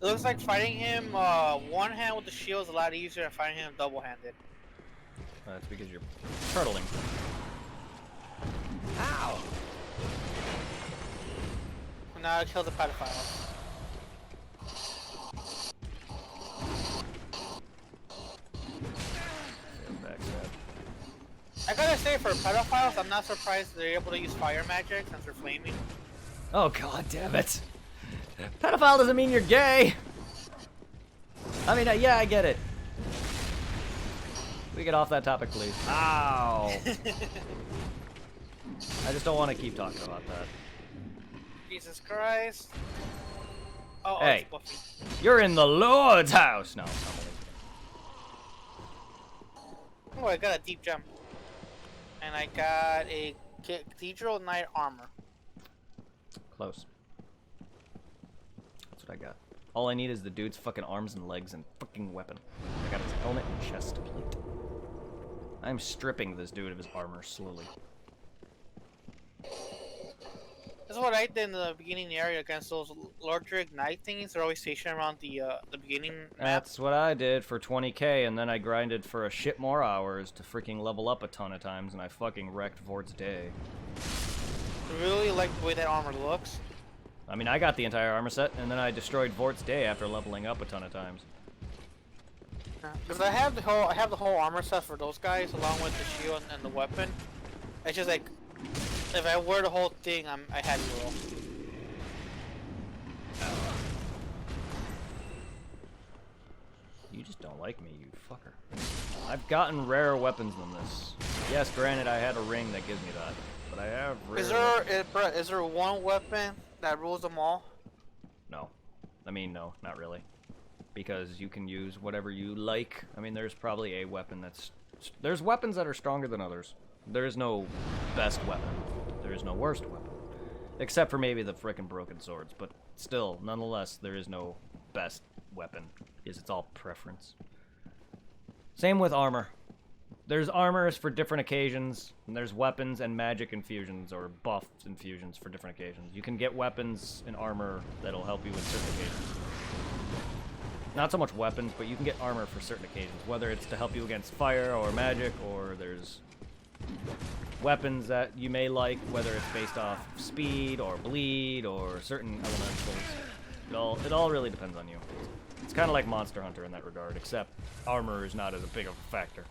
It looks like fighting him one hand with the shield is a lot easier than fighting him double-handed. That's because you're turtling. Ow! Now I kill the pedophile. I gotta say, for pedophiles, I'm not surprised they're able to use fire magic since they're flaming. Oh god damn it! Pedophile doesn't mean you're gay! I mean, yeah, I get it. We get off that topic, please. Ow! I just don't want to keep talking about that. Jesus Christ. Oh, hey, oh, it's Buffy. You're in the Lord's house! No, it's not really. Oh, I got a deep gem. And I got a Cathedral Knight armor. Close. That's what I got. All I need is the dude's fucking arms and legs and fucking weapon. I got his helmet and chest plate. I'm stripping this dude of his armor slowly. This is what I did in the beginning area against those Lordric Knight things. They're always stationed around the beginning map. That's what I did for 20k, and then I grinded for a shit more hours to freaking level up a ton of times, and I fucking wrecked Vort's day. I really like the way that armor looks. I mean, I got the entire armor set, and then I destroyed Vort's day after leveling up a ton of times. Because I have the whole armor set for those guys along with the shield and the weapon. It's just like if I wear the whole thing, I had to roll. You just don't like me, you fucker. I've gotten rarer weapons than this. Yes, granted, I had a ring that gives me that, but I have rare. Is there one weapon that rules them all? No. I mean, no, not really. Because you can use whatever you like. I mean, there's probably a weapon that's... There's weapons that are stronger than others. There is no best weapon. There is no worst weapon. Except for maybe the frickin' broken swords. But still, nonetheless, there is no best weapon. Because it's all preference. Same with armor. There's armors for different occasions, and there's weapons and magic infusions, or buff infusions for different occasions. You can get weapons and armor that'll help you with certain occasions. Not so much weapons, but you can get armor for certain occasions, whether it's to help you against fire or magic, or there's weapons that you may like, whether it's based off speed or bleed or certain elementals. It all really depends on you. It's kind of like Monster Hunter in that regard, except armor is not as big of a factor.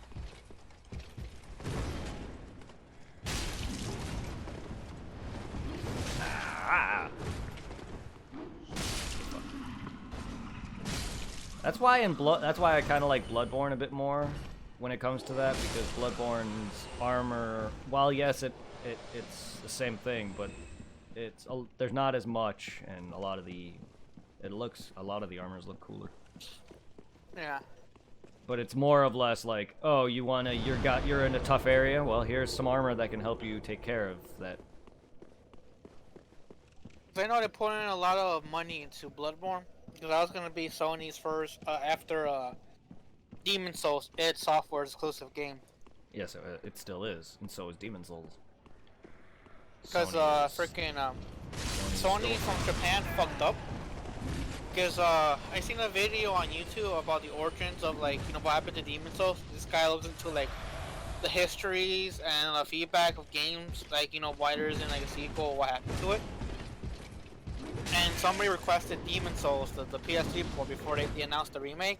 That's why I kind of like Bloodborne a bit more when it comes to that, because Bloodborne's armor, while yes, it's the same thing, but there's not as much, and a lot of the armors look cooler. Yeah. But it's more of less like, oh, you're in a tough area. Well, here's some armor that can help you take care of that. I know they put in a lot of money into Bloodborne, because that was gonna be Sony's first after Demon Souls, id Software's exclusive game. Yes, it still is, and so is Demon Souls. Because Sony from Japan fucked up. Because I seen a video on YouTube about the origins of, like, you know, what happened to Demon Souls. This guy looks into, like, the histories and the feedback of games, like, you know, why there isn't, like, a sequel, what happened to it. And somebody requested Demon Souls, the PS3 port, before they announced the remake.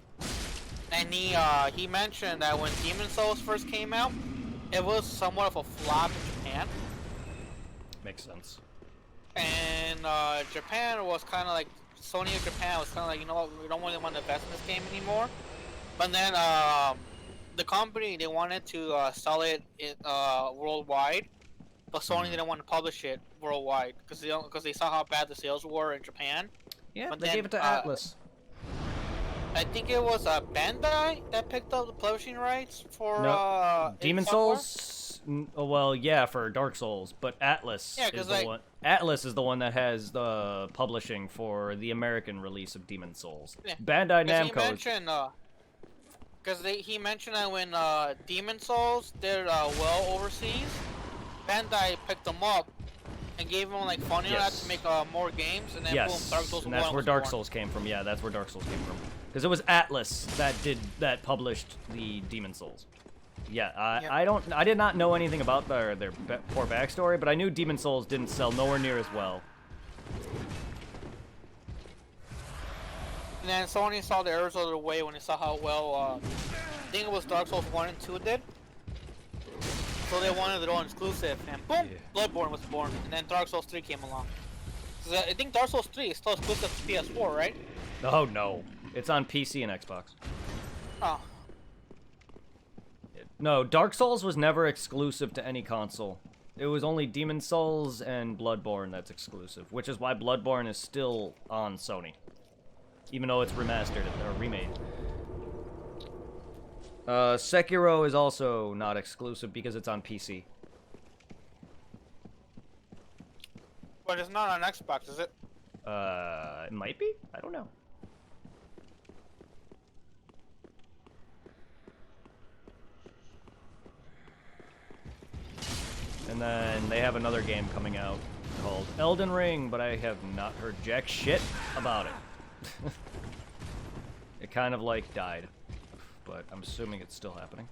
And he mentioned that when Demon Souls first came out, it was somewhat of a flop in Japan. Makes sense. And Japan was kind of like, Sony of Japan was kind of like, you know what, we don't really want to invest in this game anymore. But then the company, they wanted to sell it worldwide, but Sony didn't want to publish it worldwide because they saw how bad the sales were in Japan. Yeah, but they then, gave it to Atlas. I think it was Bandai that picked up the publishing rights for Demon Souls. Well, yeah, for Dark Souls, but Atlas is the one. Atlas is the one that has the publishing for the American release of Demon Souls. Yeah. Bandai Namco. Because he mentioned that when Demon Souls did well overseas, Bandai picked them up and gave them like funding to make more games, and then boom, Dark Souls. And that's where Dark Souls came from. Yeah, that's where Dark Souls came from. Because it was Atlas that published the Demon Souls. Yeah, I did not know anything about their poor backstory, but I knew Demon Souls didn't sell nowhere near as well. And then Sony saw the errors of the way when they saw how well I think it was Dark Souls 1 and 2 did. So they wanted their own exclusive, and boom, Bloodborne was born, and then Dark Souls 3 came along. I think Dark Souls 3 is still exclusive to PS4, right? Oh no, it's on PC and Xbox. Oh. No, Dark Souls was never exclusive to any console. It was only Demon Souls and Bloodborne that's exclusive, which is why Bloodborne is still on Sony, even though it's remastered or remade. Sekiro is also not exclusive because it's on PC. But it's not on Xbox, is it? It might be? I don't know. And then they have another game coming out called Elden Ring, but I have not heard jack shit about it. It kind of like died, but I'm assuming it's still happening.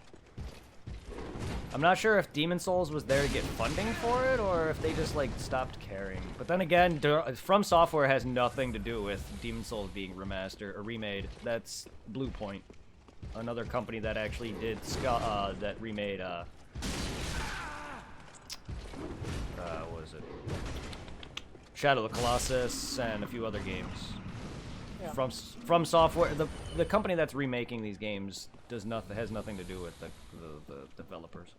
I'm not sure if Demon Souls was there to get funding for it, or if they just like stopped caring. But then again, From Software has nothing to do with Demon Souls being remastered or remade. That's Blue Point. another company that actually did that remade what is it? Shadow of the Colossus and a few other games. Yeah. From Software, the company that's remaking these games has nothing to do with the developers.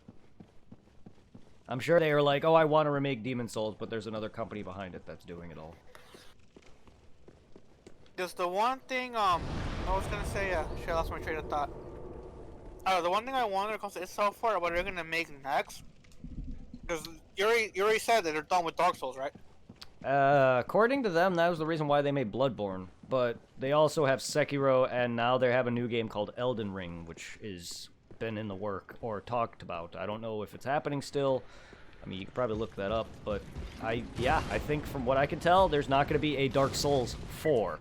I'm sure they are like, oh, I want to remake Demon's Souls, but there's another company behind it that's doing it all. Because the one thing, I was gonna say, shit, I lost my train of thought. The one thing I wonder comes to id Software, what they're gonna make next. Because you already said that they're done with Dark Souls, right? According to them, that was the reason why they made Bloodborne. But they also have Sekiro, and now they have a new game called Elden Ring, which is been in the work or talked about. I don't know if it's happening still. I mean, you could probably look that up, but I think from what I can tell, there's not going to be a Dark Souls 4.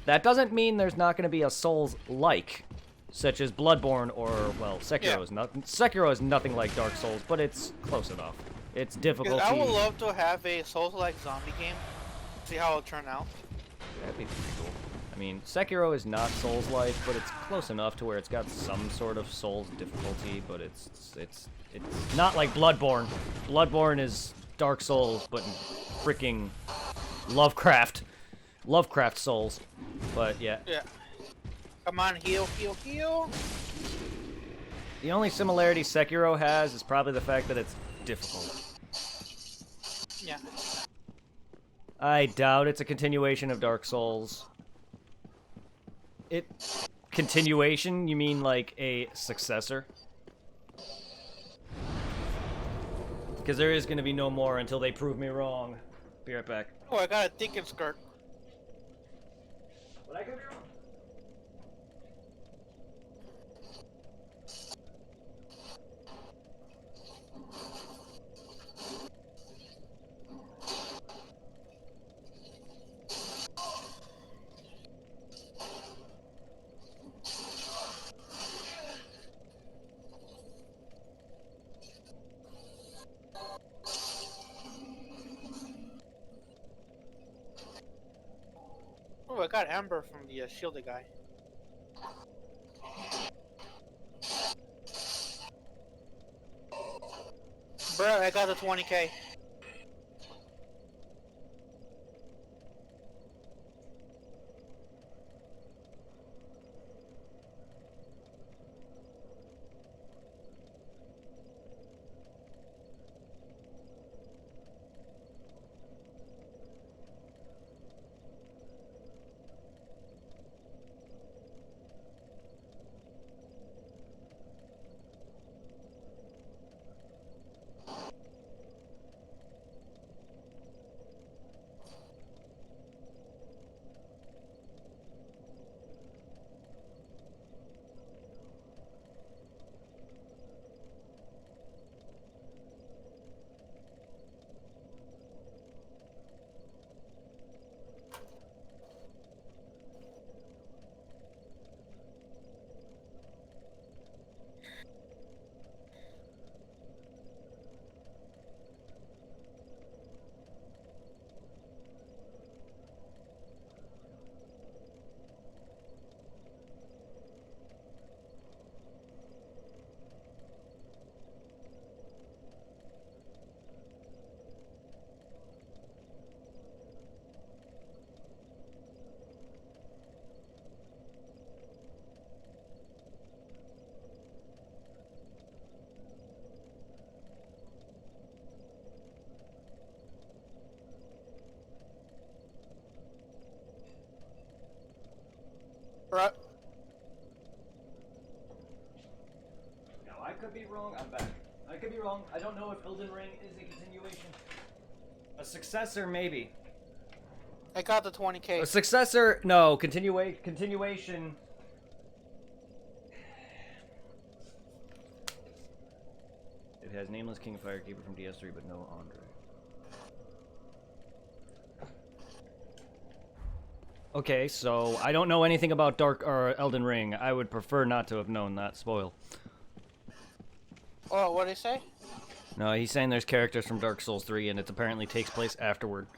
That doesn't mean there's not going to be a Souls-like, such as Bloodborne or, well, Sekiro is not. Sekiro is nothing like Dark Souls, but it's close enough. It's difficulty. I would love to have a Souls-like zombie game. See how it'll turn out. That'd be pretty cool. I mean, Sekiro is not Souls-like, but it's close enough to where it's got some sort of Souls difficulty, but it's not like Bloodborne. Bloodborne is Dark Souls, but in freaking Lovecraft Souls. But yeah. Yeah. Come on, heal, heal, heal. The only similarity Sekiro has is probably the fact that it's difficult. Yeah. I doubt it's a continuation of Dark Souls. Continuation? You mean like a successor? Because there is going to be no more until they prove me wrong. Be right back. Oh, I got a deacon skirt. But I could be wrong. Oh, I got Amber from the shielded guy. Bruh, I got the 20k. Right. No, I could be wrong. I'm back. I could be wrong. I don't know if Elden Ring is a continuation. A successor, maybe. I got the 20k. A successor, no. Continuation. It has Nameless King of Firekeeper from DS3, but no Andre. Okay, so I don't know anything about Dark or Elden Ring. I would prefer not to have known that. Spoil. Oh, what did he say? No, he's saying there's characters from Dark Souls 3, and it apparently takes place afterward.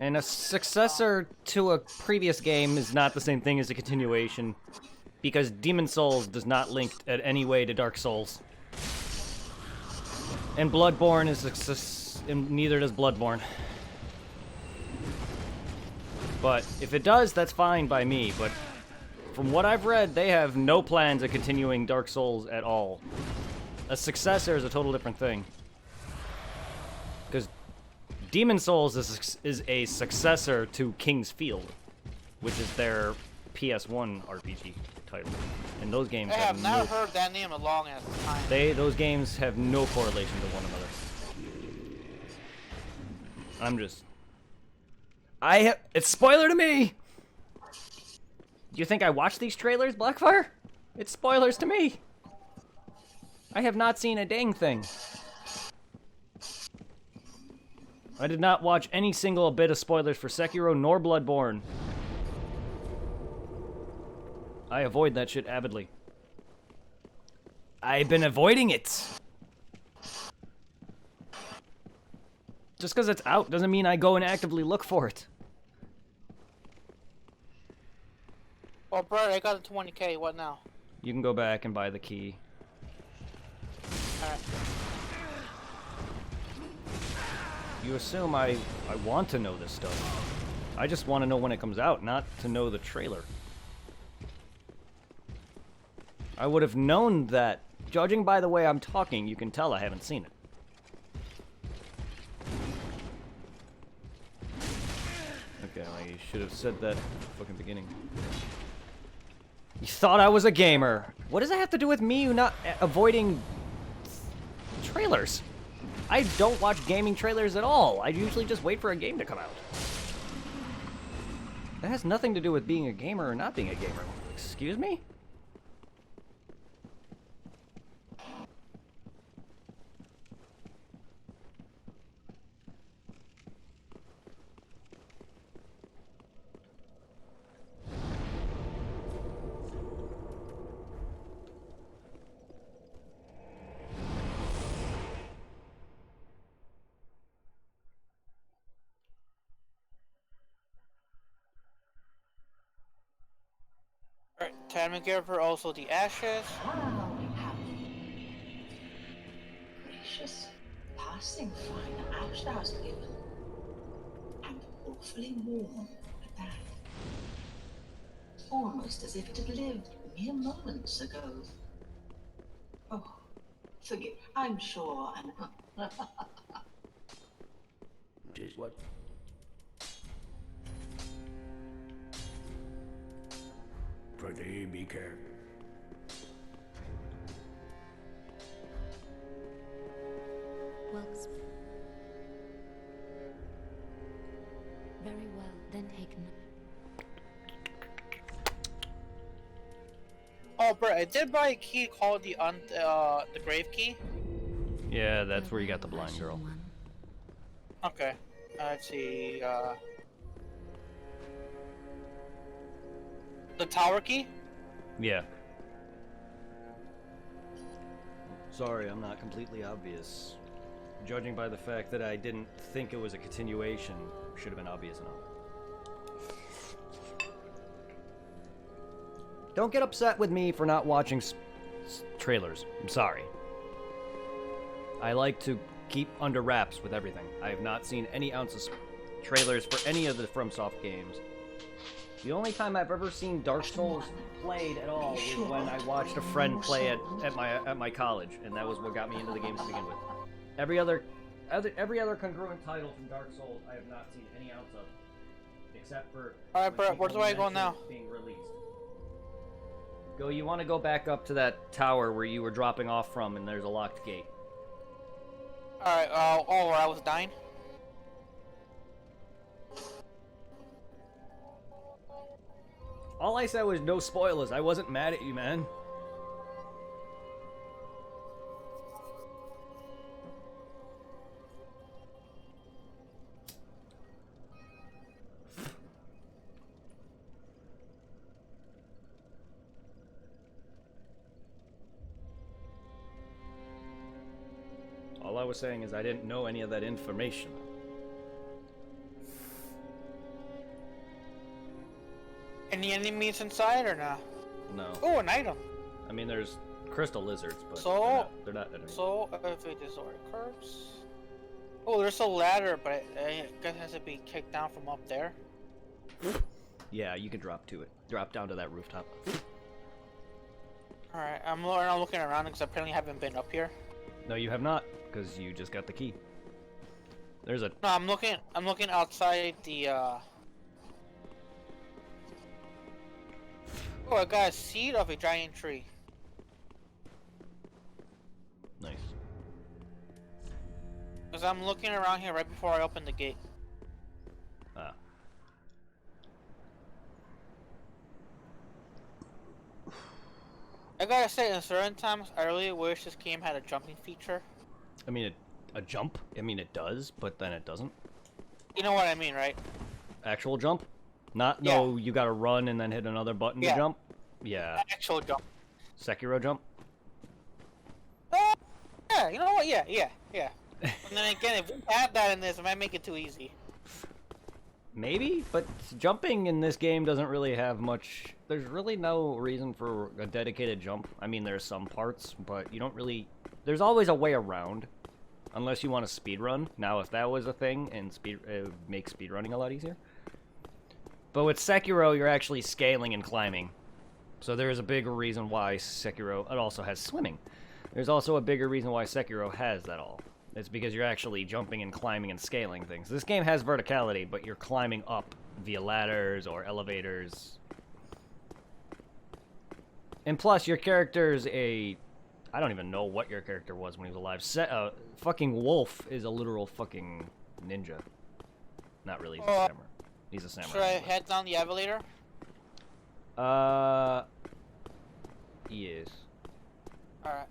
And a successor to a previous game is not the same thing as a continuation. Because Demon Souls does not link in any way to Dark Souls. And Bloodborne is and neither does Bloodborne. But if it does, that's fine by me, but from what I've read, they have no plans of continuing Dark Souls at all. A successor is a total different thing. Because Demon Souls is a successor to King's Field, which is their PS1 RPG title. And those games I have not heard that name in a long ass time. Those games have no correlation to one another. It's spoiler to me! Do you think I watched these trailers, Blackfire? It's spoilers to me! I have not seen a dang thing. I did not watch any single bit of spoilers for Sekiro nor Bloodborne. I avoid that shit avidly. I've been avoiding it! Just because it's out doesn't mean I go and actively look for it. Well, bro, I got a 20K. What now? You can go back and buy the key. Alright. You assume I want to know this stuff. I just want to know when it comes out, not to know the trailer. I would have known that. Judging by the way I'm talking, you can tell I haven't seen it. Okay, well, you should have said that at the fucking beginning. You thought I was a gamer. What does that have to do with me not avoiding trailers? I don't watch gaming trailers at all. I usually just wait for a game to come out. That has nothing to do with being a gamer or not being a gamer. Excuse me? Alright, time to give her also the ashes. Gracious, passing fine ash thou hast given, and awfully warm at that. Almost as if it had lived mere moments ago. Oh, forgive, I'm sure I'm... Jeez, what? Prithee, be careful. Wilkes. Very well, then take note. Oh, bro, I did buy a key called the grave key. Yeah, that's where you got the blind girl. Okay, let's see. The tower key? Yeah. Sorry, I'm not completely obvious. Judging by the fact that I didn't think it was a continuation, should have been obvious enough. Don't get upset with me for not watching trailers. I'm sorry. I like to keep under wraps with everything. I have not seen any ounce of trailers for any of the FromSoft games. The only time I've ever seen Dark Souls played at all was when I watched a friend play it at my college, and that was what got me into the game to begin with. Every other congruent title from Dark Souls, I have not seen any ounce of, except for. Alright, bro, where do I go now? Being released. Go. You want to go back up to that tower where you were dropping off from, and there's a locked gate. Alright. Where I was dying. All I said was no spoilers. I wasn't mad at you, man. All I was saying is I didn't know any of that information. Any enemies inside or not? No. Oh, an item. I mean, there's crystal lizards, but So- they're not enemies. So, if it is or corpse. Oh, there's a ladder, but I guess it has to be kicked down from up there. Yeah, you can drop to it. Drop down to that rooftop. Alright, I'm looking around because I apparently haven't been up here. No, you have not, because you just got the key. There's a... No, I'm looking outside the, Oh, I got a seed of a giant tree. Nice. Because I'm looking around here right before I open the gate. Ah. I gotta say, in certain times, I really wish this game had a jumping feature. I mean, a jump? I mean, it does, but then it doesn't. You know what I mean, right? Actual jump? Not, Yeah. no, you gotta run and then hit another button to Yeah. jump? Yeah. Actual jump. Sekiro jump? Yeah, you know what? Yeah. And then again, if we had that in this, it might make it too easy. Maybe, but jumping in this game doesn't really have much... There's really no reason for a dedicated jump. I mean, there's some parts, but you don't really... There's always a way around, unless you want to speedrun. Now, if that was a thing, and it would make speedrunning a lot easier. But with Sekiro, you're actually scaling and climbing. So there is a bigger reason why Sekiro... It also has swimming. There's also a bigger reason why Sekiro has that all. It's because you're actually jumping and climbing and scaling things. This game has verticality, but you're climbing up via ladders or elevators. And plus, your character's a... I don't even know what your character was when he was alive. Fucking Wolf is a literal fucking ninja. Not really, he's a samurai. He's a samurai. Should I head down the elevator? Yes. Alright.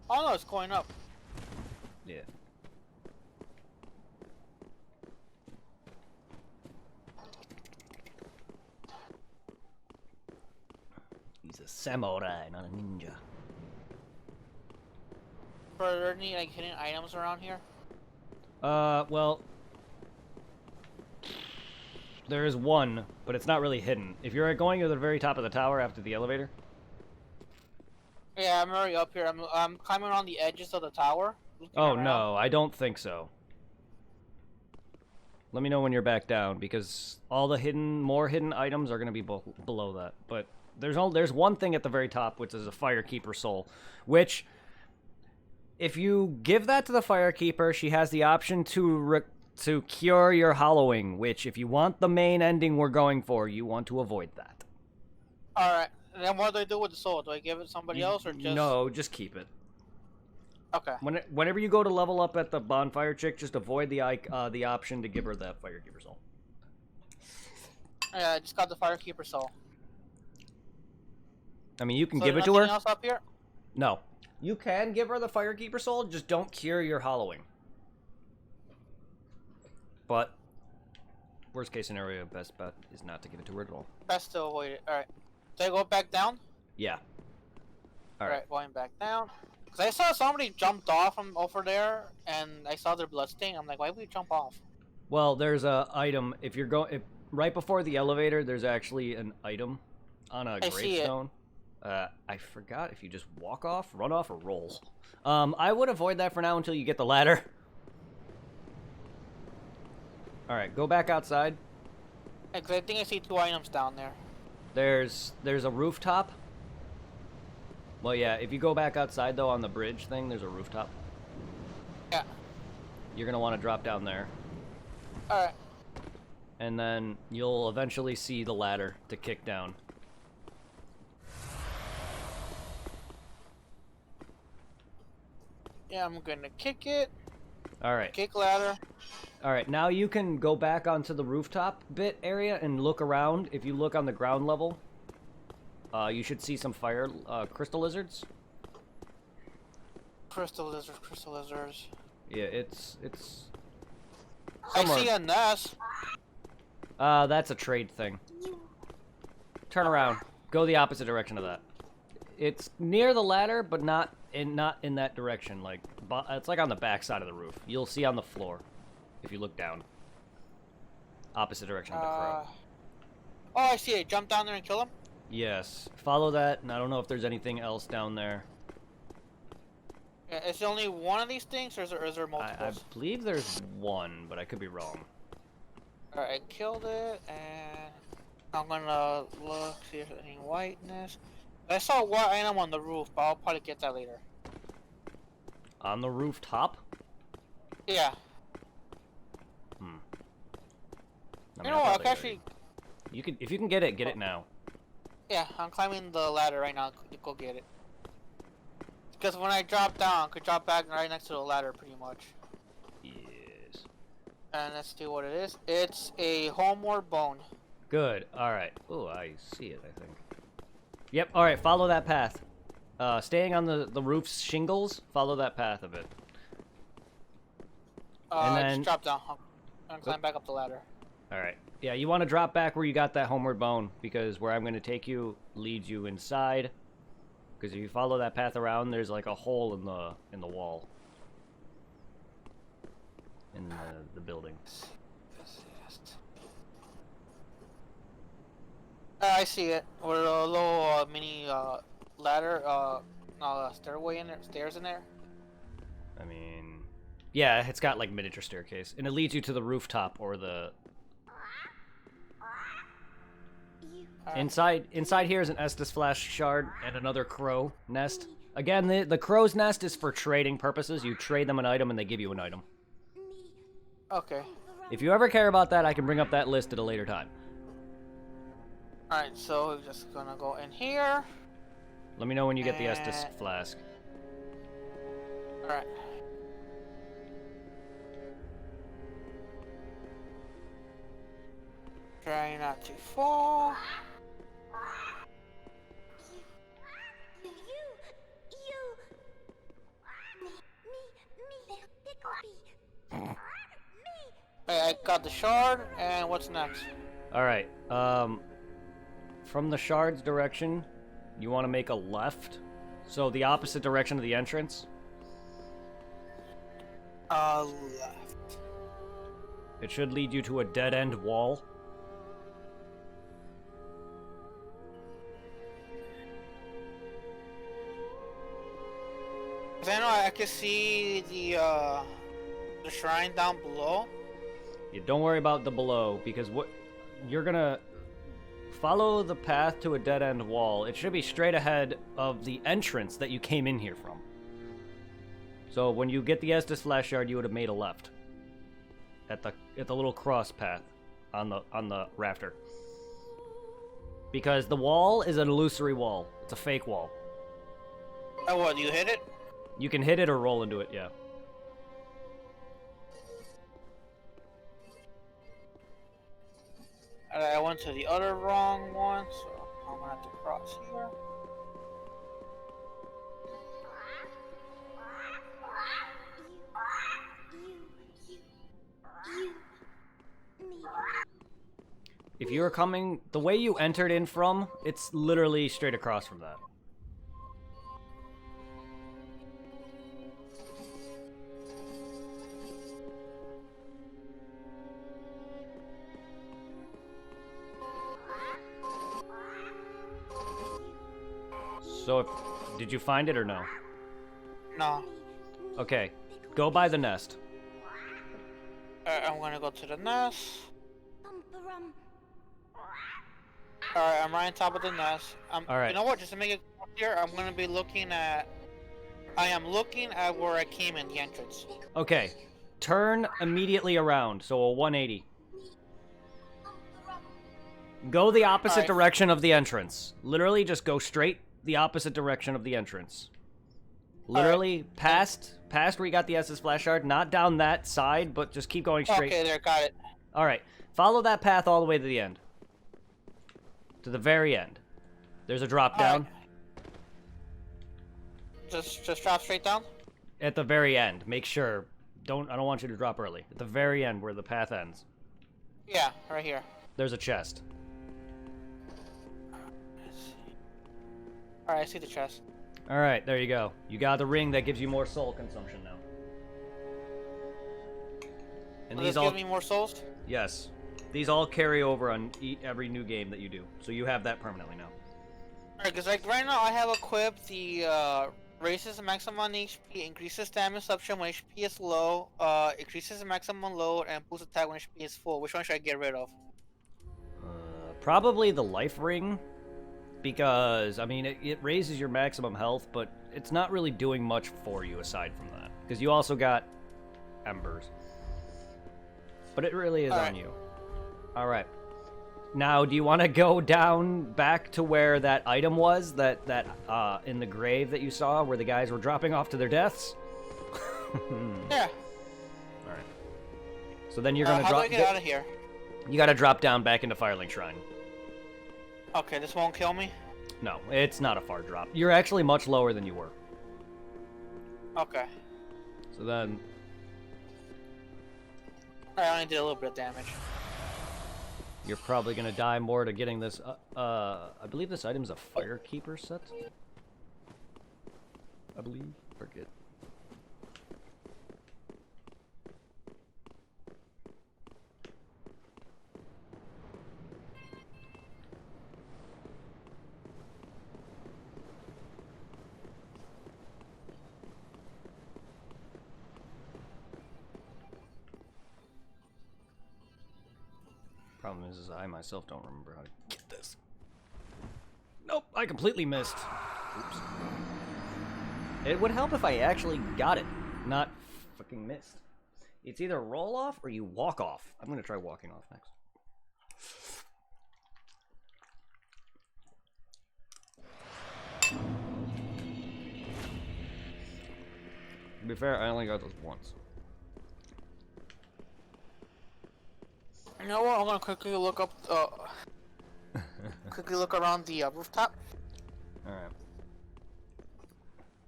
Oh no, it's going up. Yeah. He's a samurai, not a ninja. Are there any like hidden items around here? Well, there is one, but it's not really hidden. If you're going to the very top of the tower after the elevator. Yeah, I'm already up here. I'm climbing on the edges of the tower. Oh no, I don't think so. Let me know when you're back down, because all the more hidden items are going to be below that. But there's one thing at the very top, which is a Firekeeper soul, which, if you give that to the Firekeeper, she has the option to cure your hollowing, which, if you want the main ending we're going for, you want to avoid that. Alright, and then what do I do with the soul? Do I give it to somebody else or just... No, just keep it. Okay. Whenever you go to level up at the bonfire chick, just avoid the option to give her that Firekeeper soul. Yeah, I just got the Firekeeper soul. I mean, you can So give it to her. Nothing else up here? No. You can give her the Firekeeper soul, just don't cure your hollowing. But, worst case scenario, best bet is not to give it to her at all. Best to avoid it. Alright. Do I go back down? Yeah. Alright. Alright, going back down. Because I saw somebody jumped off from over there, and I saw their blood stain. I'm like, why would you jump off? Well, there's a item. If you're right before the elevator, there's actually an item on a gravestone. I forgot if you just walk off, run off, or roll. I would avoid that for now until you get the ladder. Alright, go back outside. Yeah, 'cause I think I see 2 items down there. There's a rooftop. Well, yeah, if you go back outside, though, on the bridge thing, there's a rooftop. Yeah. You're going to want to drop down there. Alright. And then you'll eventually see the ladder to kick down. Yeah, I'm gonna kick it. Alright. Kick ladder. Alright, now you can go back onto the rooftop bit area and look around. If you look on the ground level, you should see some crystal lizards. Crystal lizards, crystal lizards. Yeah, it's I see a nest. that's a trade thing. Turn around. Go the opposite direction of that. It's near the ladder, but not in that direction. Like, it's like on the back side of the roof. You'll see on the floor if you look down. Opposite direction of the crow. Oh, I see it. Jump down there and kill him? Yes. Follow that, and I don't know if there's anything else down there. Yeah, is there only one of these things, or is there I multiples? believe there's one, but I could be wrong. Alright, I killed it, and I'm gonna look, see if there's any whiteness. I saw a white item on the roof, but I'll probably get that later. On the rooftop? Yeah. Hmm. You know what, I can actually... You can, if you can get it now. Yeah, I'm climbing the ladder right now to go get it. Because when I drop down, I could drop back right next to the ladder pretty much. Yes. And let's see what it is. It's a homeward bone. Good. All right. Oh, I see it, I think. Yep. All right. Follow that path. Staying on the roof's shingles, follow that path a bit. And then... just drop down. I'm climb back up the ladder. All right. Yeah, you want to drop back where you got that homeward bone, because where I'm going to take you leads you inside. Because if you follow that path around, there's like a hole in the wall. In the building. I see it. With a little mini ladder, stairway in there, stairs in there. I mean, yeah, it's got like miniature staircase, and it leads you to the rooftop or the. Inside here is an Estus Flash shard and another crow nest. Again, the crow's nest is for trading purposes. You trade them an item and they give you an item. Okay. If you ever care about that, I can bring up that list at a later time. Alright, so we're just gonna go in here. Let me know when you get the Estus Flask. Alright. Try not to fall. I got the shard, and what's next? Alright, from the shard's direction, you want to make a left. So the opposite direction of the entrance. Left. It should lead you to a dead-end wall. Cause I know I can see the shrine down below. Yeah, don't worry about the below, because what you're gonna follow the path to a dead-end wall. It should be straight ahead of the entrance that you came in here from. So when you get the Estus Flash Shard, you would have made a left at the little cross path on the rafter. Because the wall is an illusory wall. It's a fake wall. Oh, what? You hit it? You can hit it or roll into it, yeah. I went to the other wrong one, so I'm gonna have to cross here. If you're coming, the way you entered in from, it's literally straight across from that. So, did you find it or no? No. Okay, go by the nest. I'm gonna go to the nest. Alright, I'm right on top of the nest. Alright. You know what? Just to make it clear, I'm gonna be looking at... I am looking at where I came in, the entrance. Okay, turn immediately around, so a 180. Go the opposite direction of the entrance. Literally, just go straight the opposite direction of the entrance. Literally, past where you got the Estus Flash Shard, not down that side, but just keep going straight. Okay, there, got it. Alright, follow that path all the way to the end. To the very end. There's a drop down. Just drop straight down? At the very end. Make sure. I don't want you to drop early. At the very end where the path ends. Yeah, right here. There's a chest. Alright, I see the chest. Alright, there you go. You got the ring that gives you more soul consumption now. And Will this give me more souls? Yes. These all carry over on every new game that you do. So you have that permanently now. Because like right now I have equipped the raises the maximum HP, increases damage absorption when HP is low, increases the maximum load, and boosts attack when HP is full. Which one should I get rid of? Probably the life ring, because I mean it raises your maximum health, but it's not really doing much for you aside from that. Because you also got embers, but it really is on you. All right. Now, do you want to go down back to where that item was, that in the grave that you saw, where the guys were dropping off to their deaths? Yeah. All right. So then you're gonna how drop. do I get out of here? You gotta drop down back into Firelink Shrine. Okay, this won't kill me. No, it's not a far drop. You're actually much lower than you were. Okay. So then, I only did a little bit of damage. you're probably gonna die more to getting this. I believe this item's a Firekeeper set. I believe. Forget. Problem is I myself don't remember how to get this. Nope, I completely missed. Oops. It would help if I actually got it, not fucking missed. It's either roll off or you walk off. I'm gonna try walking off next. To be fair, I only got those once. You know what? I'm gonna quickly look up. Quickly look around the rooftop. All right.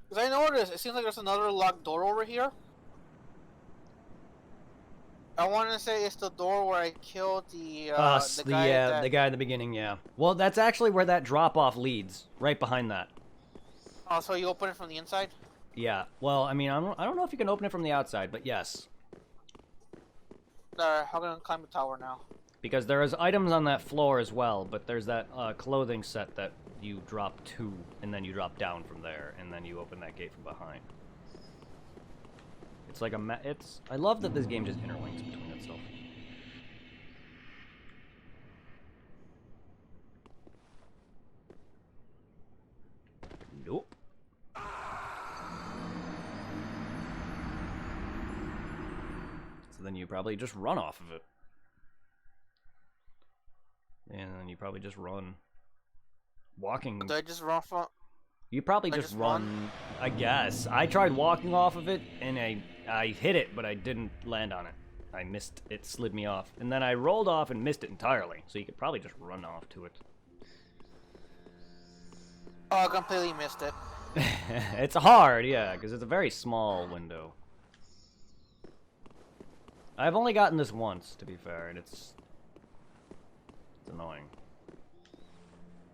Cause I noticed it seems like there's another locked door over here. I want to say it's the door where I killed the guy. The guy in the beginning. Yeah. Well, that's actually where that drop off leads. Right behind that. Oh, so you open it from the inside? Yeah. Well, I mean, I don't know if you can open it from the outside, but yes. Alright, I'm gonna climb the tower now. Because there is items on that floor as well, but there's that clothing set that you drop to, and then you drop down from there, and then you open that gate from behind. It's like I love that this game just interlinks between itself. Nope. So then you probably just run off of it. And then you probably just run. Walking. Did I just run from? You probably just run, I guess. I tried walking off of it, and I hit it, but I didn't land on it. I missed it, slid me off. And then I rolled off and missed it entirely, so you could probably just run off to it. Oh, I completely missed it. It's hard, yeah, because it's a very small window. I've only gotten this once, to be fair, and it's annoying.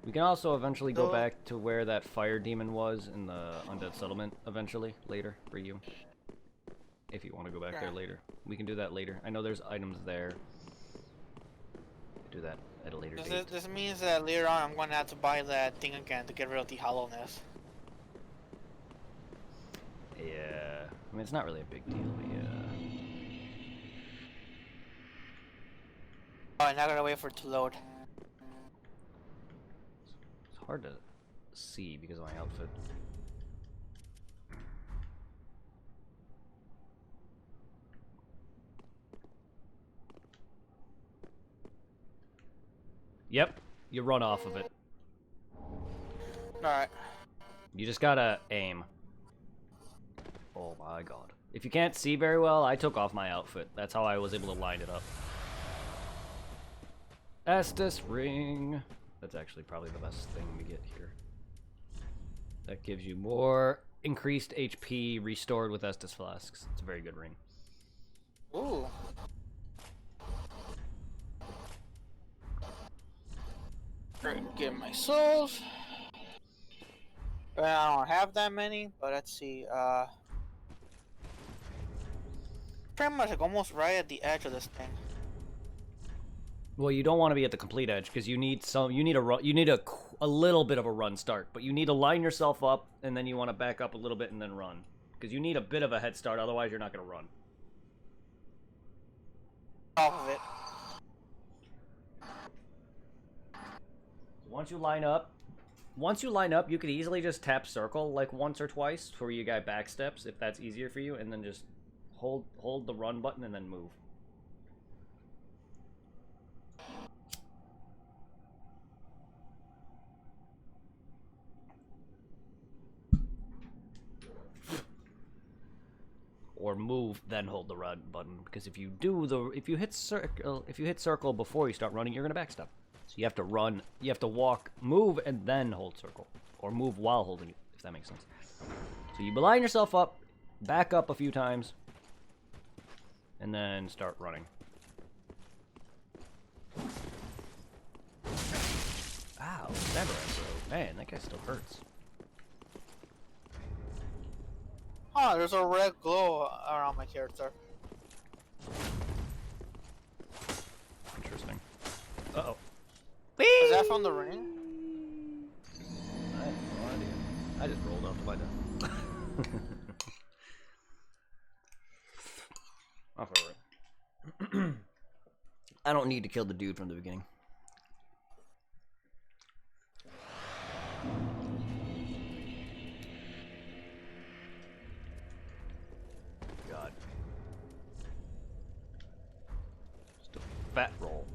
We can also eventually go back to where that fire demon was in the Undead Settlement, eventually, later, for you. If you want to go back there later. We can do that later. I know there's items there. Do that at a later date. This means that later on I'm going to have to buy that thing again to get rid of the hollowness. Yeah. I mean, it's not really a big deal, but yeah. Oh, now I gotta wait for it to load. It's hard to see because of my outfit. Yep, you run off of it. Alright. You just gotta aim. Oh my god. If you can't see very well, I took off my outfit. That's how I was able to line it up. Estus ring. That's actually probably the best thing to get here. That gives you more increased HP restored with Estus flasks. It's a very good ring. Ooh. Get my souls. I don't have that many, but let's see. Pretty much like almost right at the edge of this thing. Well, you don't want to be at the complete edge because you need some. You need a a little bit of a run start, but you need to line yourself up, and then you want to back up a little bit and then run. Because you need a bit of a head start, otherwise you're not going to run. Off of it. Once you line up, you could easily just tap circle like once or twice for you got back steps if that's easier for you, and then just hold the run button and then move. Or move, then hold the run button. Because if you hit circle before you start running, you're gonna backstep. So you have to run, you have to walk, move, and then hold circle, or move while holding it, if that makes sense. So you line yourself up, back up a few times, and then start running. Ow, never ever. Man, that guy still hurts. Oh, there's a red glow around my character. Interesting. Uh-oh. Is that from the ring? I have no idea. I just rolled off to my death. Off over it. I don't need to kill the dude from the beginning. God. Just a fat roll.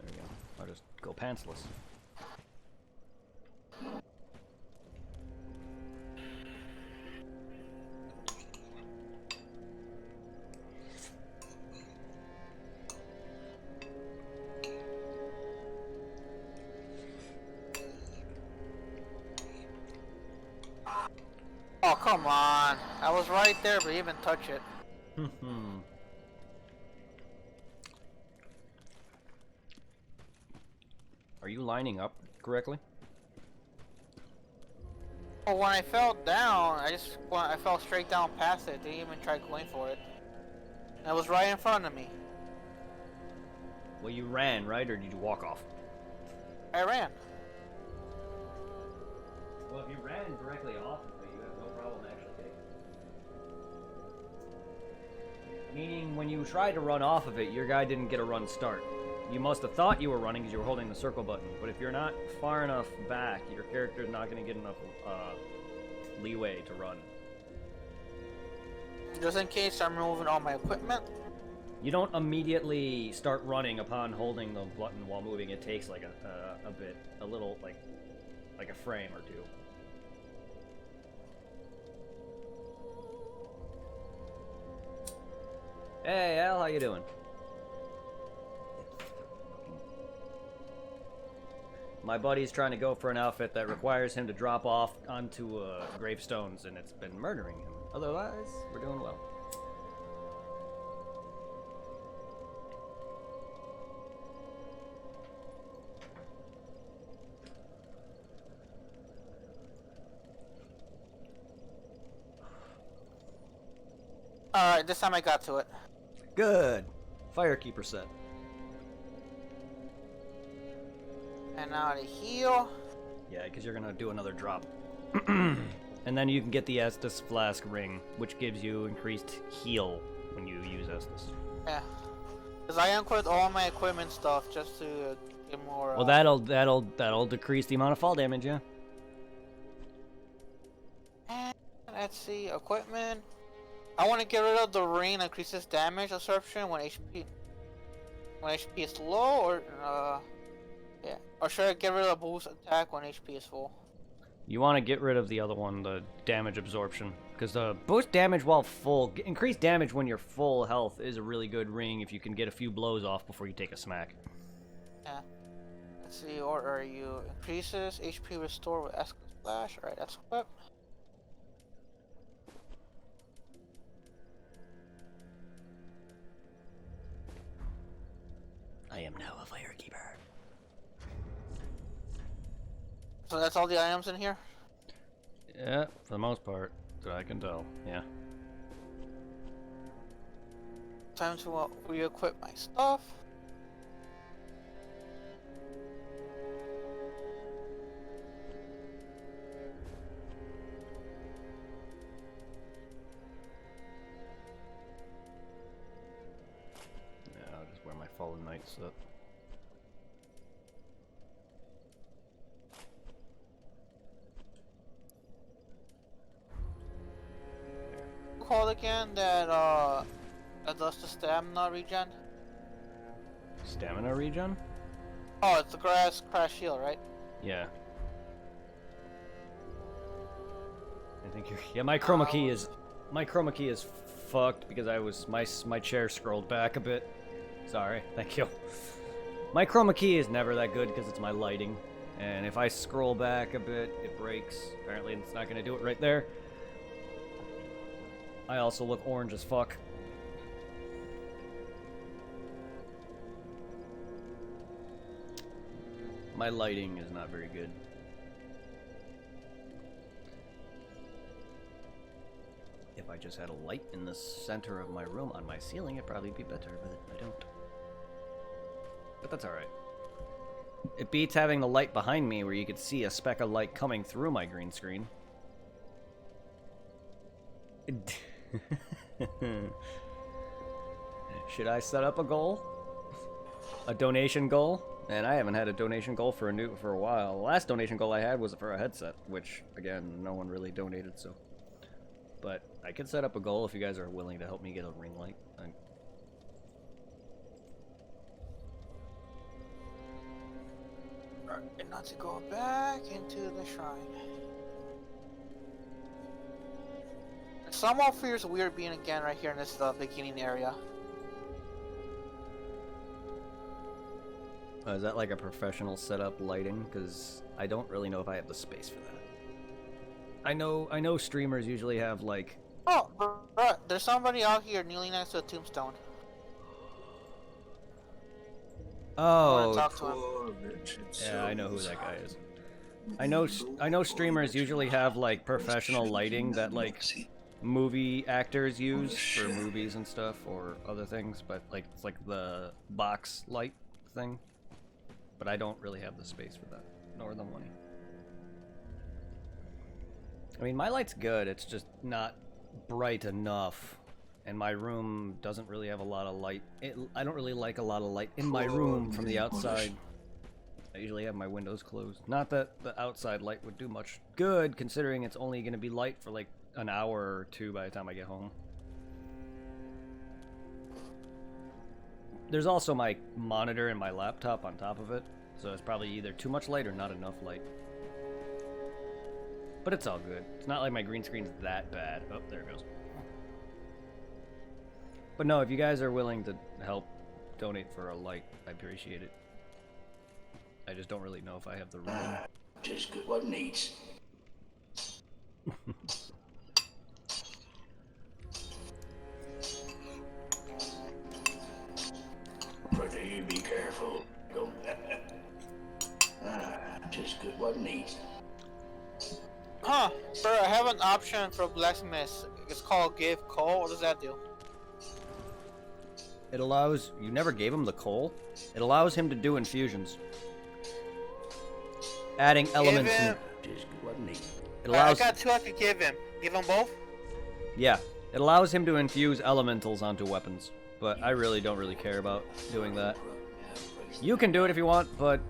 There we go. I'll just go pantsless. Oh, come on. I was right there, but you didn't even touch it. Are you lining up correctly? Oh, when I fell down, I fell straight down past it. Didn't even try going for it. And it was right in front of me. Well, you ran, right? Or did you walk off? I ran. Well, if you ran directly off of it, you have no problem actually taking. Meaning, when you tried to run off of it, your guy didn't get a run start. You must have thought you were running because you were holding the circle button, but if you're not far enough back, your character's not going to get enough leeway to run. Just in case I'm removing all my equipment. You don't immediately start running upon holding the button while moving. It takes like a little, like a frame or two. Hey, Al, how you doing? My buddy's trying to go for an outfit that requires him to drop off onto gravestones, and it's been murdering him. Otherwise, we're doing well. Alright, this time I got to it. Good. Firekeeper set. And now to heal. Yeah, because you're gonna do another drop. And then you can get the Estus Flask Ring, which gives you increased heal when you use Estus. Yeah. Because I unequipped all my equipment stuff just to get more... Well, that'll decrease the amount of fall damage, yeah. And let's see, equipment. I want to get rid of the ring that increases damage absorption when HP is low, or yeah. Or should I get rid of the boost attack when HP is full? You want to get rid of the other one, the damage absorption, because the boost damage while full, increased damage when you're full health is a really good ring if you can get a few blows off before you take a smack. Yeah. Let's see, or are you increases HP restore with Escal Splash? Alright, that's equipped. I am now a firekeeper. So that's all the items in here? Yeah, for the most part, that I can tell, yeah. Time to re-equip my stuff. Yeah, I'll just wear my Fallen Knight set. Called again that does the stamina regen? Stamina regen? Oh, it's the grass crash shield, right? Yeah. I think you're. Yeah, my chroma key is fucked because I was my chair scrolled back a bit. Sorry, thank you. My chroma key is never that good because it's my lighting, and if I scroll back a bit, it breaks. Apparently, it's not gonna do it right there. I also look orange as fuck. My lighting is not very good. If I just had a light in the center of my room on my ceiling, it'd probably be better, but I don't. But that's alright. It beats having the light behind me where you could see a speck of light coming through my green screen. Should I set up a goal? A donation goal? And I haven't had a donation goal for a while. The last donation goal I had was for a headset, which again, no one really donated, so. But I could set up a goal if you guys are willing to help me get a ring light. Alright, not to go back into the shrine. Someone feels weird being again right here in this beginning area. Is that like a professional setup lighting? Because I don't really know if I have the space for that. I know streamers usually have like. Oh, bruh, there's somebody out here kneeling next to a tombstone. Oh, Talk to him. yeah, I know who that guy is. I know streamers usually have like professional lighting that like movie actors use for movies and stuff or other things, but like it's like the box light thing. But I don't really have the space for that, nor the money. I mean, my light's good, it's just not bright enough. And my room doesn't really have a lot of light. I don't really like a lot of light in my room from the outside. I usually have my windows closed. Not that the outside light would do much good, considering it's only going to be light for like an hour or two by the time I get home. There's also my monitor and my laptop on top of it, so it's probably either too much light or not enough light. But it's all good. It's not like my green screen's that bad. Oh, there it goes. But no, if you guys are willing to help donate for a light, I appreciate it. I just don't really know if I have the room. Just good what needs. Pretty, be careful. Go. Just good what needs. Huh, bro, I have an option for blacksmith. It's called give coal. What does that do? It allows... You never gave him the coal? It allows him to do infusions. Adding elements in... Just good what needs. It allows... I got two I could give him. Give him both? Yeah. It allows him to infuse elementals onto weapons. But I really don't really care about doing that. You can do it if you want, but...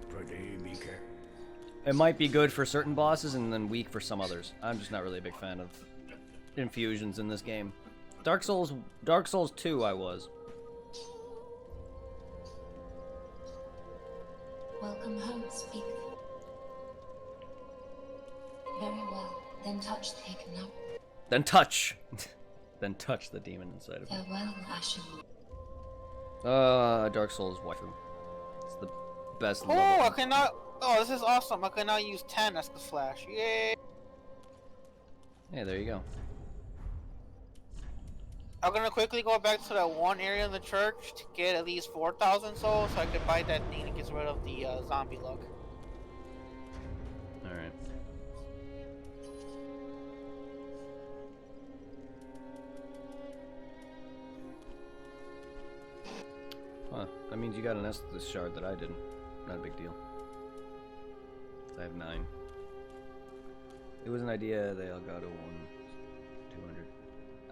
It might be good for certain bosses and then weak for some others. I'm just not really a big fan of infusions in this game. Dark Souls 2 I was. Welcome home, speak. Very well. Then touch the taken up. Then touch! Then touch the demon inside of me. Farewell, Ashen. Dark Souls waifu. It's the best Oh, level. I can now... Oh, this is awesome. I can now use 10 as the flash. Yay! Yeah, there you go. I'm gonna quickly go back to that one area in the church to get at least 4,000 souls so I can buy that thing that gets rid of the zombie look. Alright. Huh. That means you got an Estus shard that I didn't. Not a big deal. I have 9. It was an idea, they all got a 200.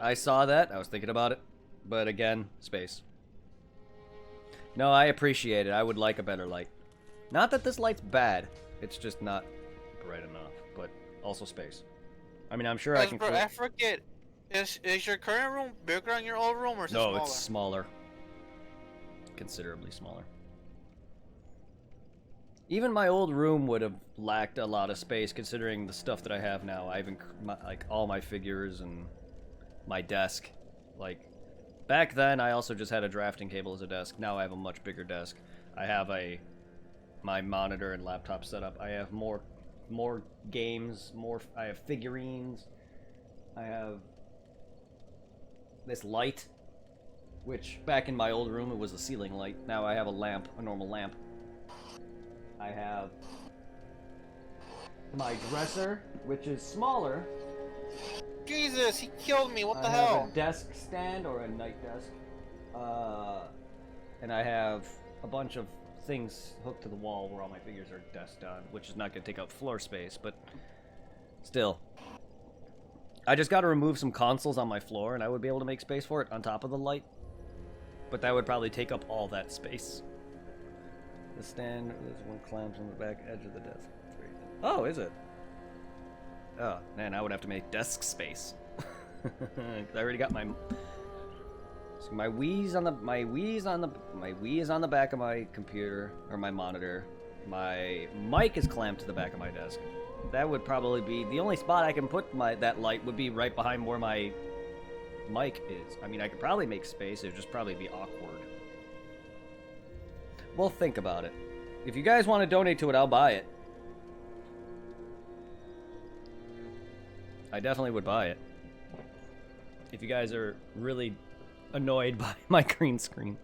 I saw that, I was thinking about it. But again, space. No, I appreciate it. I would like a better light. Not that this light's bad. It's just not bright enough. But also space. I mean, I'm sure I can... Bro, I forget. Is your current room bigger than your old room, or is it smaller? No, it's smaller. Considerably smaller. Even my old room would have lacked a lot of space, considering the stuff that I have now. I have like all my figures and my desk. Like back then, I also just had a drafting table as a desk. Now I have a much bigger desk. I have my monitor and laptop setup. I have more games. I have figurines. I have this light, which back in my old room it was a ceiling light. Now I have a lamp, a normal lamp. I have my dresser, which is smaller. Jesus, he killed me. What the I hell? have a desk stand or a night desk. And I have a bunch of things hooked to the wall where all my figures are desked on, which is not going to take up floor space, but still. I just got to remove some consoles on my floor, and I would be able to make space for it on top of the light. But that would probably take up all that space. The stand, there's one clamps on the back edge of the desk. Oh, is it? Oh, man, I would have to make desk space. I already got my... So my Wii is on the back of my computer, or my monitor. My mic is clamped to the back of my desk. That would probably be... The only spot I can put that light would be right behind where my mic is. I mean, I could probably make space, it would just probably be awkward. Well, think about it. If you guys want to donate to it, I'll buy it. I definitely would buy it. If you guys are really annoyed by my green screen.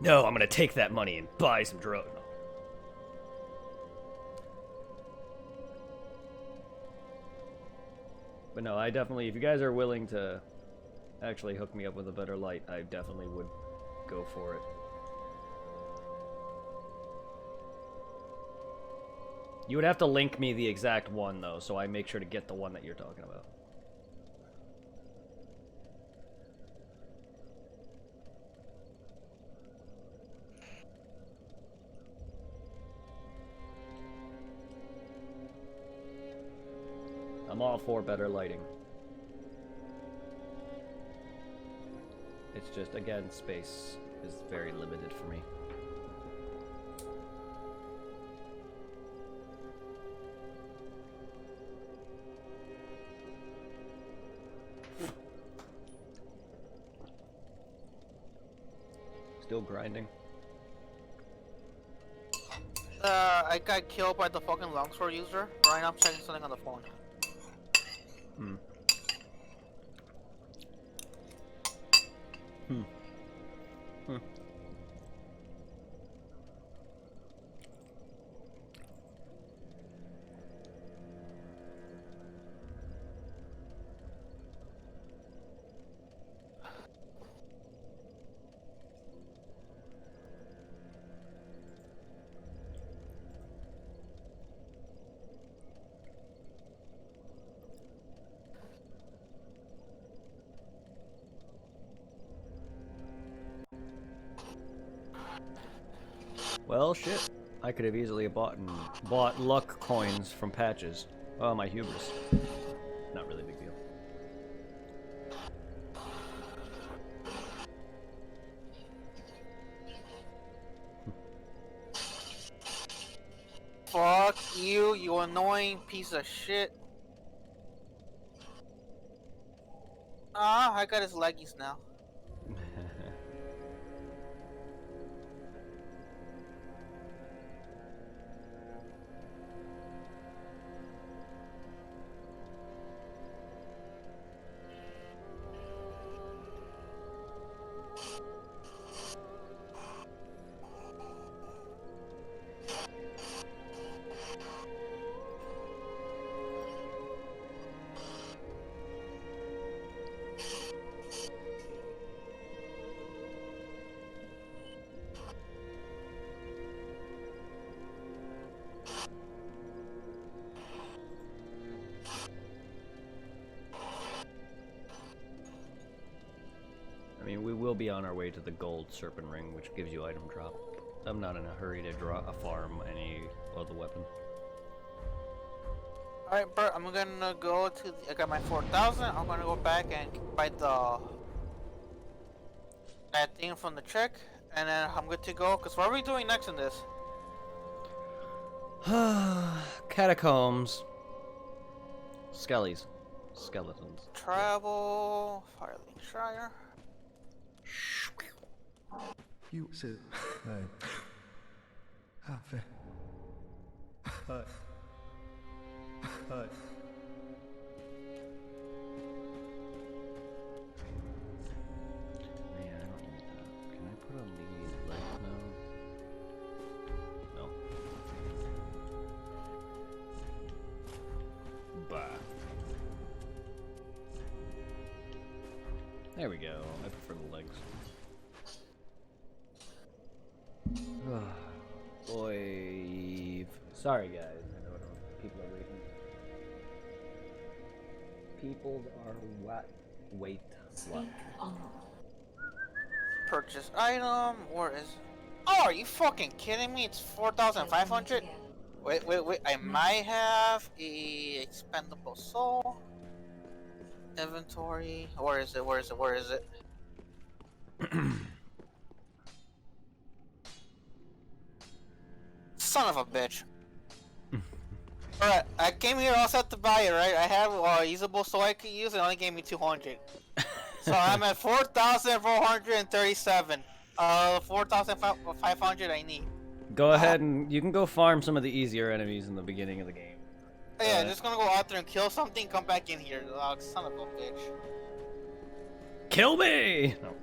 No, I'm gonna take that money and buy some drugs. But no, I definitely, if you guys are willing to actually hook me up with a better light, I definitely would go for it. You would have to link me the exact one, though, so I make sure to get the one that you're talking about. I'm all for better lighting. It's just, again, space is very limited for me. Still grinding. I got killed by the fucking longsword user. Right now I'm checking something on the phone. Hmm. Hmm. Well, shit. I could have easily bought luck coins from patches. Oh, my hubris. Not really a big deal. Fuck you, you annoying piece of shit. Ah, I got his leggies now. mean, we will be on our way to the gold serpent ring, which gives you item drop. I'm not in a hurry to draw a farm any of the weapon. Alright, Bert, I'm gonna go to I got my 4,000. I'm gonna go back and fight that thing from the check, and then I'm good to go. Cause what are we doing next in this? Catacombs. Skellies. Skeletons. Travel, Firelink Shire. You said. Hey. Hi. Hi. Man, I don't need that. Can I put on these legs now? No. Bah. There we go. I prefer the legs. Boy. Sorry, guys. I know people are waiting. People are wait. Speak on. Purchase item. Where is? Oh, are you fucking kidding me? It's 4,500. Wait. I might have a expendable soul. Inventory. Where is it? Son of a bitch. Alright, I came here all set to buy it, right? I have usable soul I could use, and it only gave me 200. So I'm at 4,437. 4,500 I need. Go ahead and you can go farm some of the easier enemies in the beginning of the game. Yeah, just gonna go out there and kill something, come back in here. Oh, son of a bitch. Kill me! No.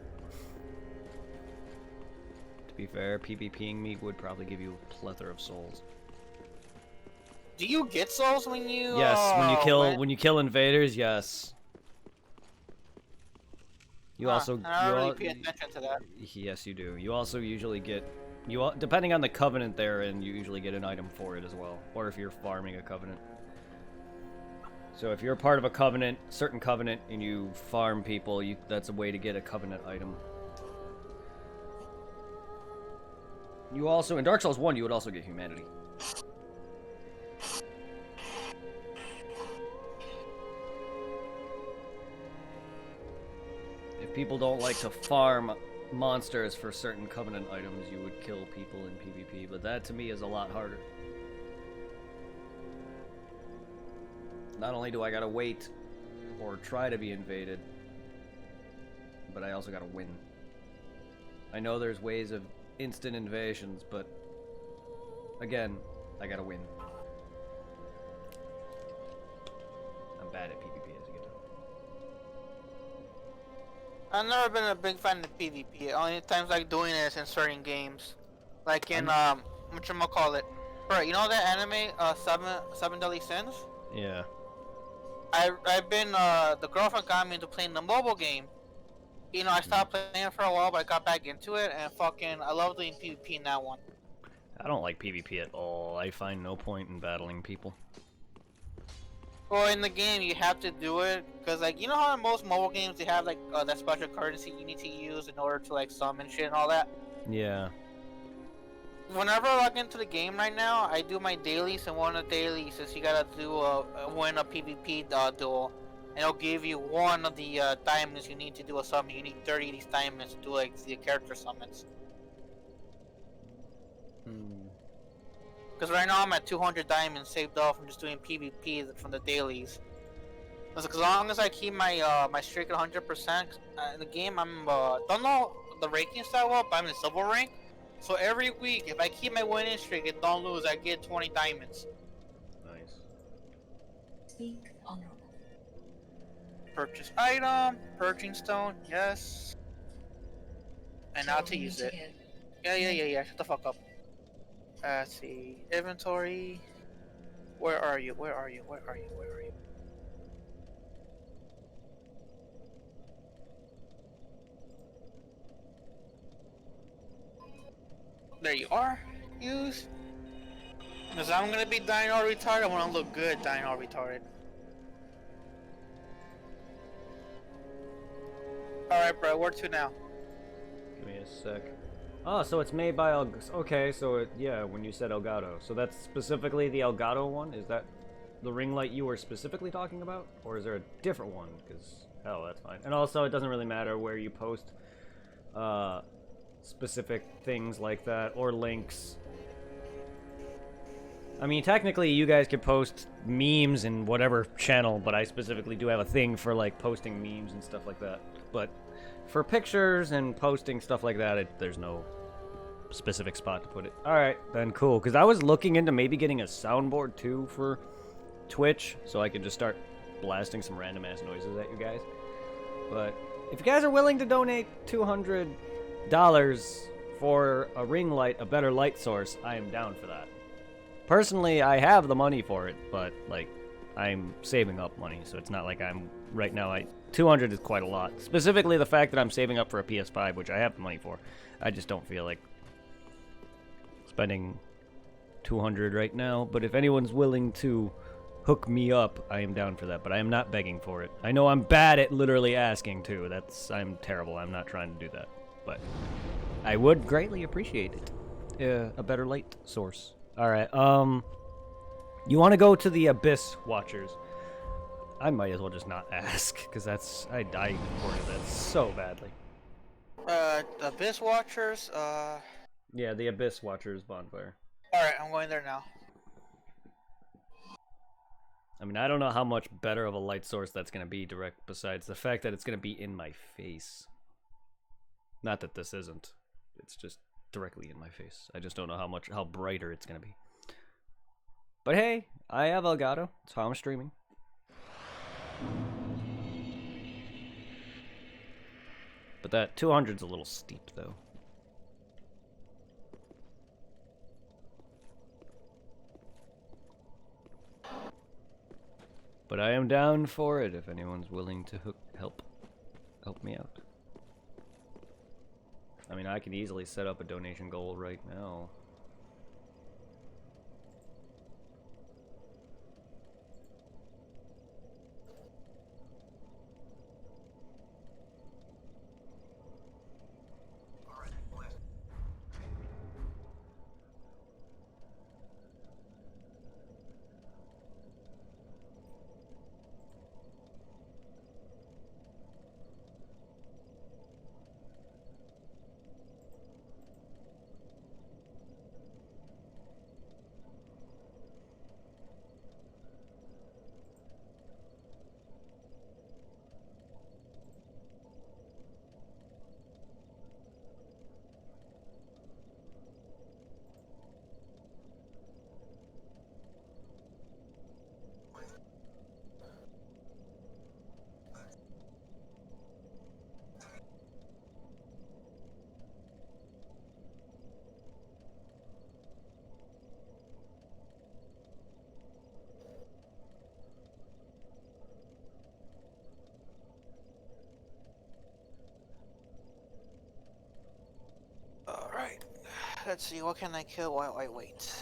To be fair, PvPing me would probably give you a plethora of souls. Do you get souls when you? Yes, when you kill invaders, yes. You also I don't really pay attention to that. Yes, you do. You also usually get depending on the covenant they're in, you usually get an item for it as well, or if you're farming a covenant. So if you're a part of a covenant, certain covenant, and you farm people, that's a way to get a covenant item. You also, in Dark Souls 1, you would also get humanity. If people don't like to farm monsters for certain covenant items, you would kill people in PvP, but that to me is a lot harder. Not only do I gotta wait or try to be invaded, but I also gotta win. I know there's ways of instant invasions, but again, I gotta win. I'm bad at PvP, as you can tell. I've never been a big fan of PvP. Only times I like doing it is in certain games, like in whatchamacallit. Right, you know that anime, Seven Deadly Sins? Yeah. I've been the girlfriend got me into playing the mobile game. You know, I stopped playing it for a while, but I got back into it, and fucking, I love doing PvP in that one. I don't like PvP at all. I find no point in battling people. Well, in the game, you have to do it, because, like, you know how in most mobile games, they have, like, that special currency you need to use in order to, like, summon shit and all that? Yeah. Whenever I log into the game right now, I do my dailies, and one of the dailies is you gotta do win a PvP duel. And it'll give you one of the diamonds you need to do a summon. You need 30 of these diamonds to do, like, the character summons. Because right now I'm at 200 diamonds saved off from just doing PvP from the dailies. As long as I keep my my streak at 100% in the game, I'm don't know the ranking style well, but I'm in silver rank. So every week, if I keep my winning streak and don't lose, I get 20 diamonds. Nice. Speak honorable. Purchase item, purging stone, yes. And now to use it. Yeah. Shut the fuck up. Let's see. Inventory. Where are you? There you are. Use. Because I'm gonna be dying all retarded. I wanna look good dying all retarded. Alright, bro, where to now? Give me a sec. Oh, so it's made by okay, so yeah, when you said Elgato. So that's specifically the Elgato one? Is that the ring light you were specifically talking about? Or is there a different one? Because, hell, that's fine. And also, it doesn't really matter where you post specific things like that, or links. I mean, technically, you guys could post memes in whatever channel, but I specifically do have a thing for, like, posting memes and stuff like that. But for pictures and posting stuff like that, there's no specific spot to put it. Alright, then cool. Because I was looking into maybe getting a soundboard, too, for Twitch, so I could just start blasting some random-ass noises at you guys. But if you guys are willing to donate $200 for a ring light, a better light source, I am down for that. Personally, I have the money for it, but, like, I'm saving up money, so it's not like I'm, right now, 200 is quite a lot. Specifically the fact that I'm saving up for a PS5, which I have the money for. I just don't feel like spending 200 right now, but if anyone's willing to hook me up, I am down for that, but I am not begging for it. I know I'm bad at literally asking, too. I'm terrible. I'm not trying to do that, but I would greatly appreciate it. A better light source. Alright, you want to go to the Abyss Watchers. I might as well just not ask, because I worded that so badly. Abyss Watchers, Yeah, the Abyss Watchers bonfire. Alright, I'm going there now. I mean, I don't know how much better of a light source that's going to be direct, besides the fact that it's going to be in my face. Not that this isn't. It's just directly in my face. I just don't know how brighter it's going to be. But hey, I have Elgato. That's how I'm streaming. But that 200's a little steep, though. But I am down for it if anyone's willing to help me out. I mean, I can easily set up a donation goal right now. Alright. Let's see, what can I kill while I wait?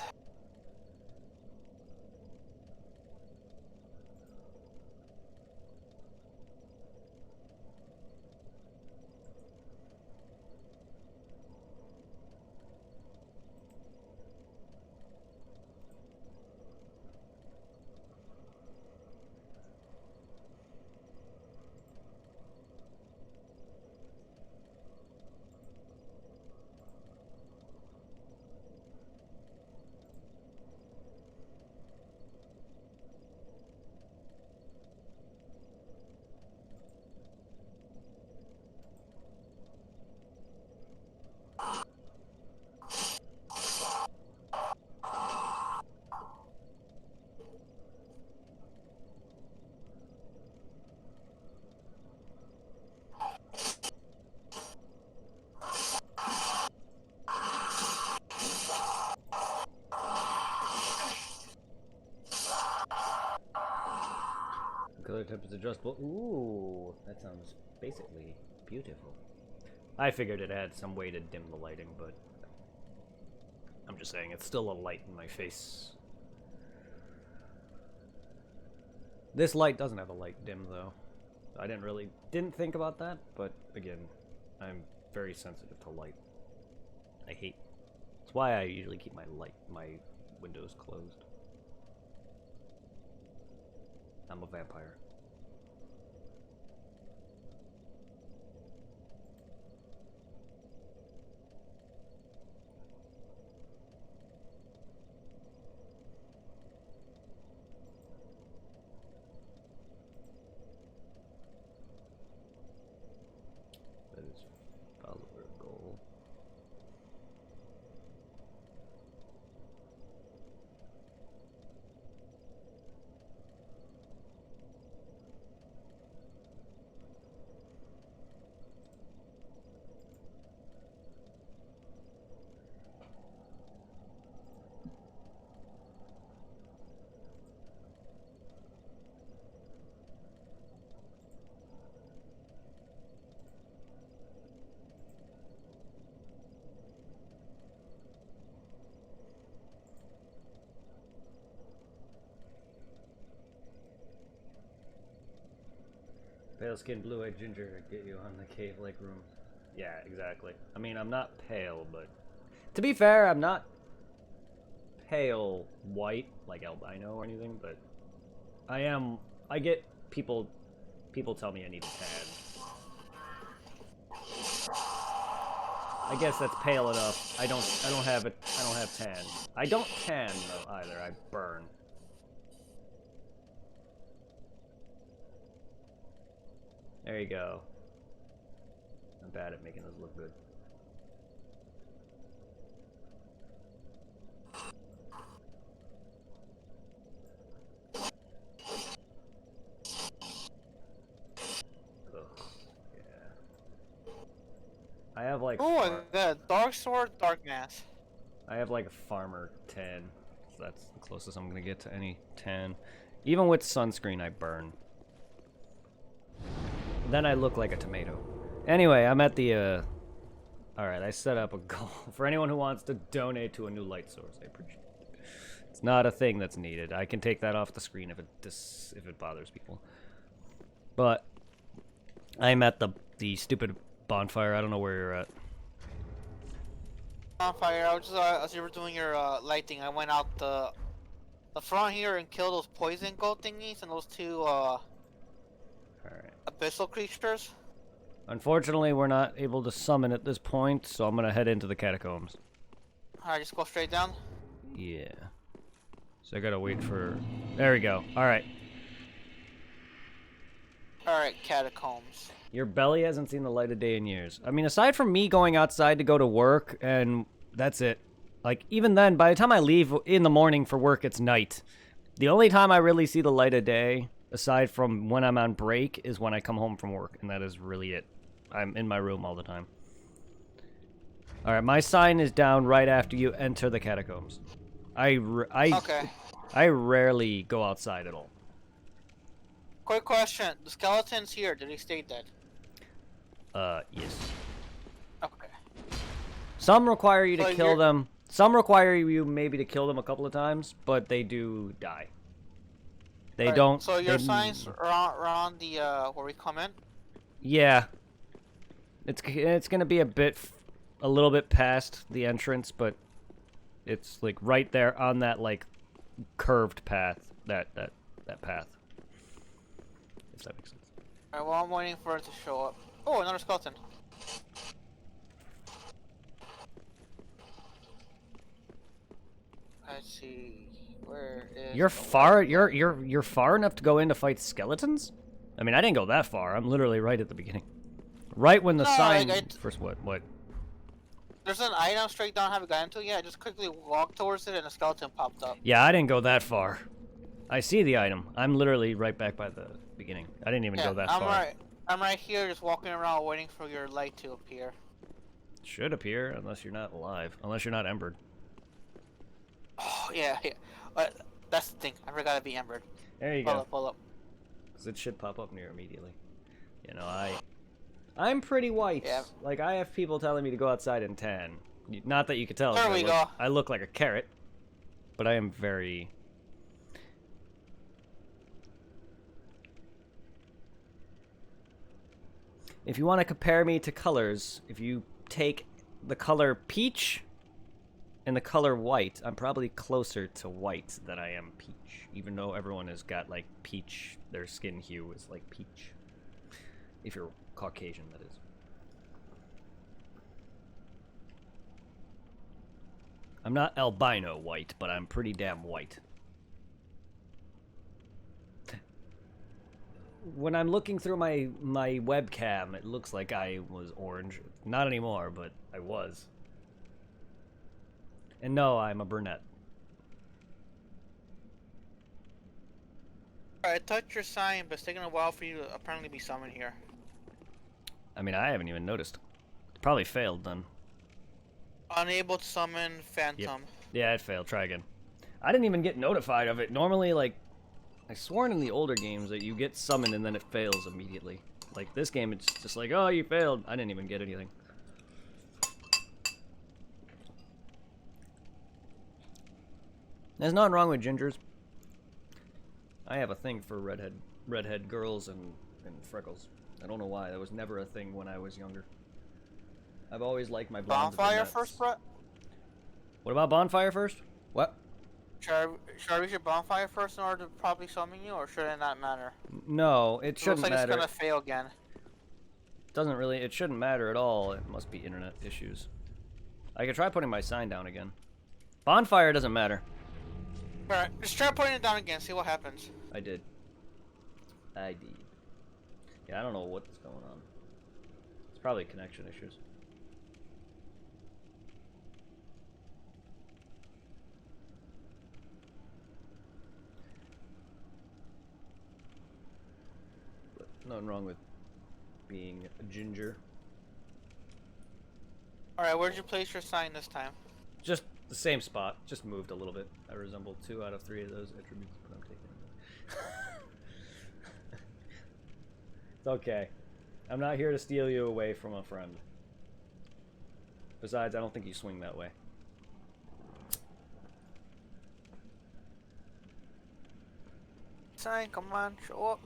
Color type is adjustable. Ooh, that sounds basically beautiful. I figured it had some way to dim the lighting, but I'm just saying it's still a light in my face. This light doesn't have a light dim, though. I didn't think about that, but again, I'm very sensitive to light. That's why I usually keep my windows closed. I'm a vampire. That is follower goal. Pale skin, blue-eyed ginger, get you on the cave-like room. Yeah, exactly. I mean, I'm not pale, but... To be fair, I'm not pale white, like albino or anything, but... I get people tell me I need a tan. I guess that's pale enough. I don't have tan. I don't tan, though, either. I burn. There you go. I'm bad at making those look good. Ugh, yeah. I have like... Oh, I got dark sword, dark mass. I have like a farmer 10. So that's the closest I'm gonna get to any 10. Even with sunscreen, I burn. Then I look like a tomato. Anyway, I'm at the, Alright, I set up a goal. For anyone who wants to donate to a new light source, I appreciate it. It's not a thing that's needed. I can take that off the screen if it bothers people. But I'm at the stupid bonfire. I don't know where you're at. Bonfire. I was just as you were doing your lighting, I went out the front here and killed those poison goat thingies and those two Alright. abyssal creatures. Unfortunately, we're not able to summon at this point, so I'm gonna head into the catacombs. Alright, just go straight down. Yeah. So I gotta wait for... There we go. Alright. Alright, catacombs. Your belly hasn't seen the light of day in years. I mean, aside from me going outside to go to work, and that's it. Like, even then, by the time I leave in the morning for work, it's night. The only time I really see the light of day, aside from when I'm on break, is when I come home from work, and that is really it. I'm in my room all the time. Alright, my sign is down right after you enter the catacombs. Okay. I rarely go outside at all. Quick question. The skeletons here, did they stay dead? Yes. Okay. Some require you to So kill them. Some require you maybe to kill them a couple of times, but they do die. They Alright, don't... So your they- signs are on the, where we come in? Yeah. It's gonna be a little bit past the entrance, but it's like right there on that like curved path. That path. If that makes sense. Alright, well I'm waiting for it to show up. Oh, another skeleton. Let's see. Where is You're the far. You're far enough to go in to fight skeletons. I mean, I didn't go that far. I'm literally right at the beginning. Right when the No, sign... like, First, what? There's an item straight down I haven't gotten to yet. I just quickly walked towards it and a skeleton popped up. Yeah, I didn't go that far. I see the item. I'm literally right back by the beginning. I didn't even go that far. I'm right here just walking around waiting for your light to appear. Should appear, unless you're not alive. Unless you're not embered. Oh, yeah. But that's the thing. I forgot to be embered. There you Pull go. up, pull up. Because it should pop up near immediately. You know, I'm pretty white. Yeah. Like, I have people telling me to go outside and tan. Not that you could tell. There we go. I look like a carrot. But I am very... If you want to compare me to colors, if you take the color peach and the color white, I'm probably closer to white than I am peach. Even though everyone has got, like, peach, their skin hue is like peach. If you're Caucasian, that is. I'm not albino white, but I'm pretty damn white. When I'm looking through my webcam, it looks like I was orange. Not anymore, but I was. And no, I'm a brunette. I touched your sign, but it's taking a while for you to apparently be summoned here. I mean, I haven't even noticed. It probably failed then. Unable to summon Phantom. Yep. Yeah, it failed. Try again. I didn't even get notified of it. Normally, like, I sworn in the older games that you get summoned and then it fails immediately. Like, this game, it's just like, oh, you failed. I didn't even get anything. There's nothing wrong with gingers. I have a thing for redhead girls and freckles. I don't know why. That was never a thing when I was younger. I've always liked my blondes. Bonfire first, Brett? What about bonfire first? What? Should I reach a bonfire first in order to probably summon you, or should it not matter? No, it shouldn't looks like matter. It's gonna fail again. Doesn't really. It shouldn't matter at all. It must be internet issues. I could try putting my sign down again. Bonfire doesn't matter. Alright, just try putting it down again, see what happens. I did. Yeah, I don't know what's going on. It's probably connection issues. But nothing wrong with being a ginger. Alright, where'd you place your sign this time? Just the same spot, just moved a little bit. I resemble 2 out of 3 of those attributes, but I'm taking it. It's okay. I'm not here to steal you away from a friend. Besides, I don't think you swing that way. Sign, come on, show up.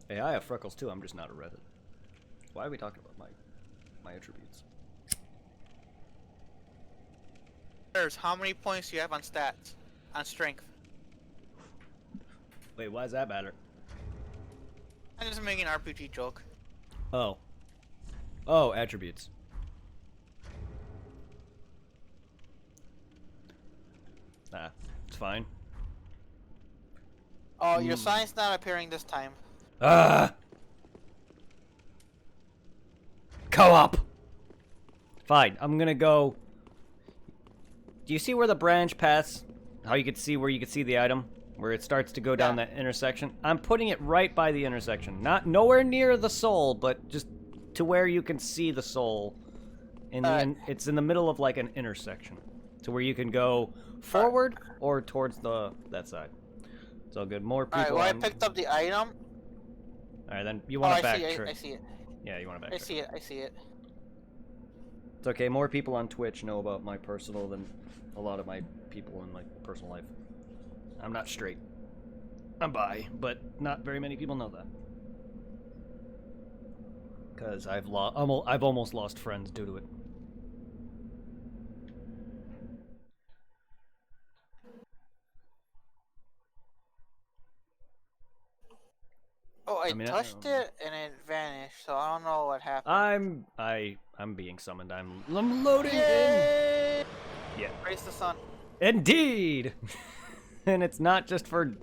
Hey, I have freckles too, I'm just not a redhead. Why are we talking about my attributes? How many points do you have on stats? On strength? Wait, why does that matter? I'm just making an RPG joke. Oh. Oh, attributes. Nah, it's fine. Oh, your sign's not appearing this time. Ah! Co-op! Fine, I'm gonna go... Do you see where the branch paths? How you could see where you could see the item? Where it starts to go down that intersection? I'm putting it right by the intersection. Not nowhere near the soul, but just to where you can see the soul. It's in the middle of like an intersection. To where you can go forward or towards that side. It's all good. More people. Alright, well, I picked up the item. Alright, then you want to backtrack. I see it. Yeah, you want to backtrack. I see it. It's okay. More people on Twitch know about my personal than a lot of my people in my personal life. I'm not straight. I'm bi, but not very many people know that. Because I've almost lost friends due to it. Oh, I touched it and it vanished, so I don't know what happened. I'm being summoned. I'm loading Yay! in. Yeah. Praise the sun. Indeed. And it's not just for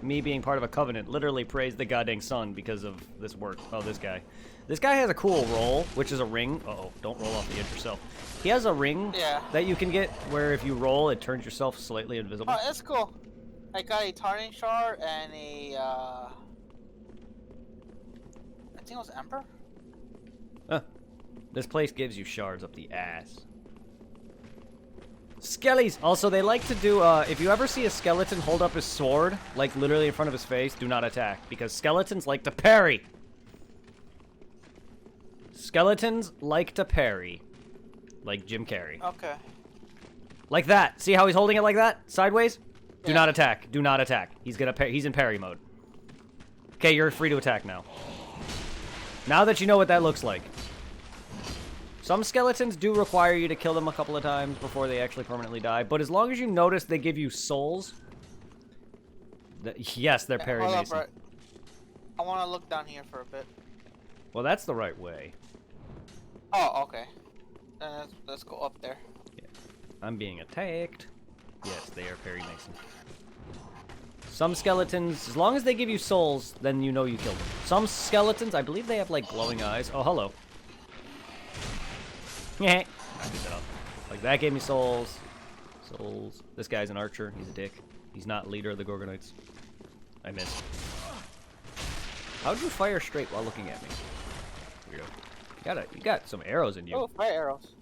me being part of a covenant. Literally praise the goddamn sun because of this work. Oh, this guy. This guy has a cool roll, which is a ring. Uh-oh, don't roll off the edge yourself. He has a ring that you can get where if you roll, it turns yourself slightly invisible. Oh, that's cool. I got a Tarning Shard and a, I think it was Emperor? Huh. This place gives you shards up the ass. Skellies! Also, they like to do, if you ever see a skeleton hold up his sword, like literally in front of his face, do not attack, because skeletons like to parry. Skeletons like to parry. Like Jim Carrey. Okay. Like that. See how he's holding it like that? Sideways? Do Yeah. not attack. Do not attack. He's gonna he's in parry mode. Okay, you're free to attack now. Now that you know what that looks like. Some skeletons do require you to kill them a couple of times before they actually permanently die, but as long as you notice they give you souls... yes, they're parry Hold up, mason. Brett. I want to look down here for a bit. Well, that's the right way. Oh, okay. Let's go up there. Yeah. I'm being attacked. Yes, they are parry mason. Some skeletons, as long as they give you souls, then you know you killed them. Some skeletons, I believe they have, like, glowing eyes. Oh, hello. Yeah. Like, that gave me souls. Souls. This guy's an archer. He's a dick. He's not leader of the Gorgonites. I missed. How'd you fire straight while looking at me? Weirdo. You got some arrows in you. Oh, fire arrows.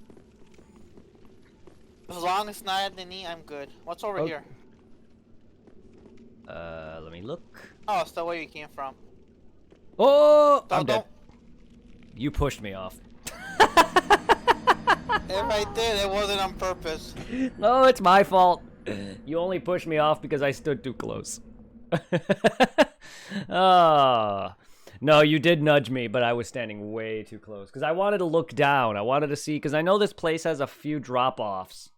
As long as it's not at the knee, I'm good. What's over here? Let me look. Oh, it's the way you came from. Oh! I'm Don't. dead. You pushed me off. If I did, it wasn't on purpose. No, it's my fault. You only pushed me off because I stood too close. Ah. No, you did nudge me, but I was standing way too close. Because I wanted to look down. I wanted to see, because I know this place has a few drop-offs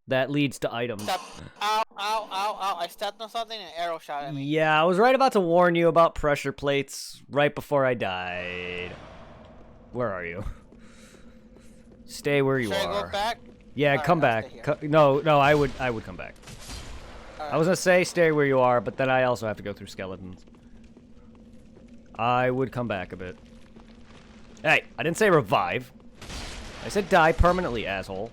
that leads to items. Step. Ow, ow, ow, ow. I stepped on something and an arrow shot at me. Yeah, I was right about to warn you about pressure plates right before I died. Where are you? Stay where you Should are. I go back? Yeah, Alright, come I'll back. stay here. No, I would come back. Alright. I was gonna say stay where you are, but then I also have to go through skeletons. I would come back a bit. Hey, I didn't say revive. I said die permanently, asshole.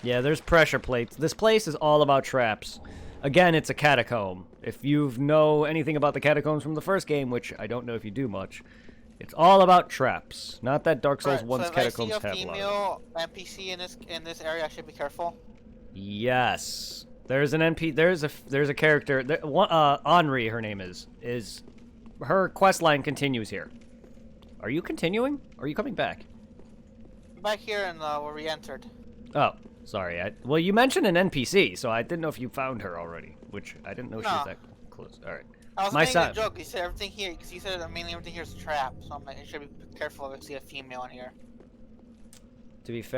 Yeah, there's pressure plates. This place is all about traps. Again, it's a catacomb. If you know anything about the catacombs from the first game, which I don't know if you do much, it's all about traps. Not that Dark Souls 1's catacombs have a If I see a female NPC in this area, I should be careful. Yes. There's an NP. There's a character. Henri, her name is her quest line continues here. Are you continuing? Or are you coming back? Back here and where we entered. Oh, sorry. Well, you mentioned an NPC, so I didn't know if you found her already, which I didn't know she was No. that close. All right. I was My making son. a joke. You said everything here, because you said mainly everything here is a trap. So I should be careful if I see a female in here. To be fair.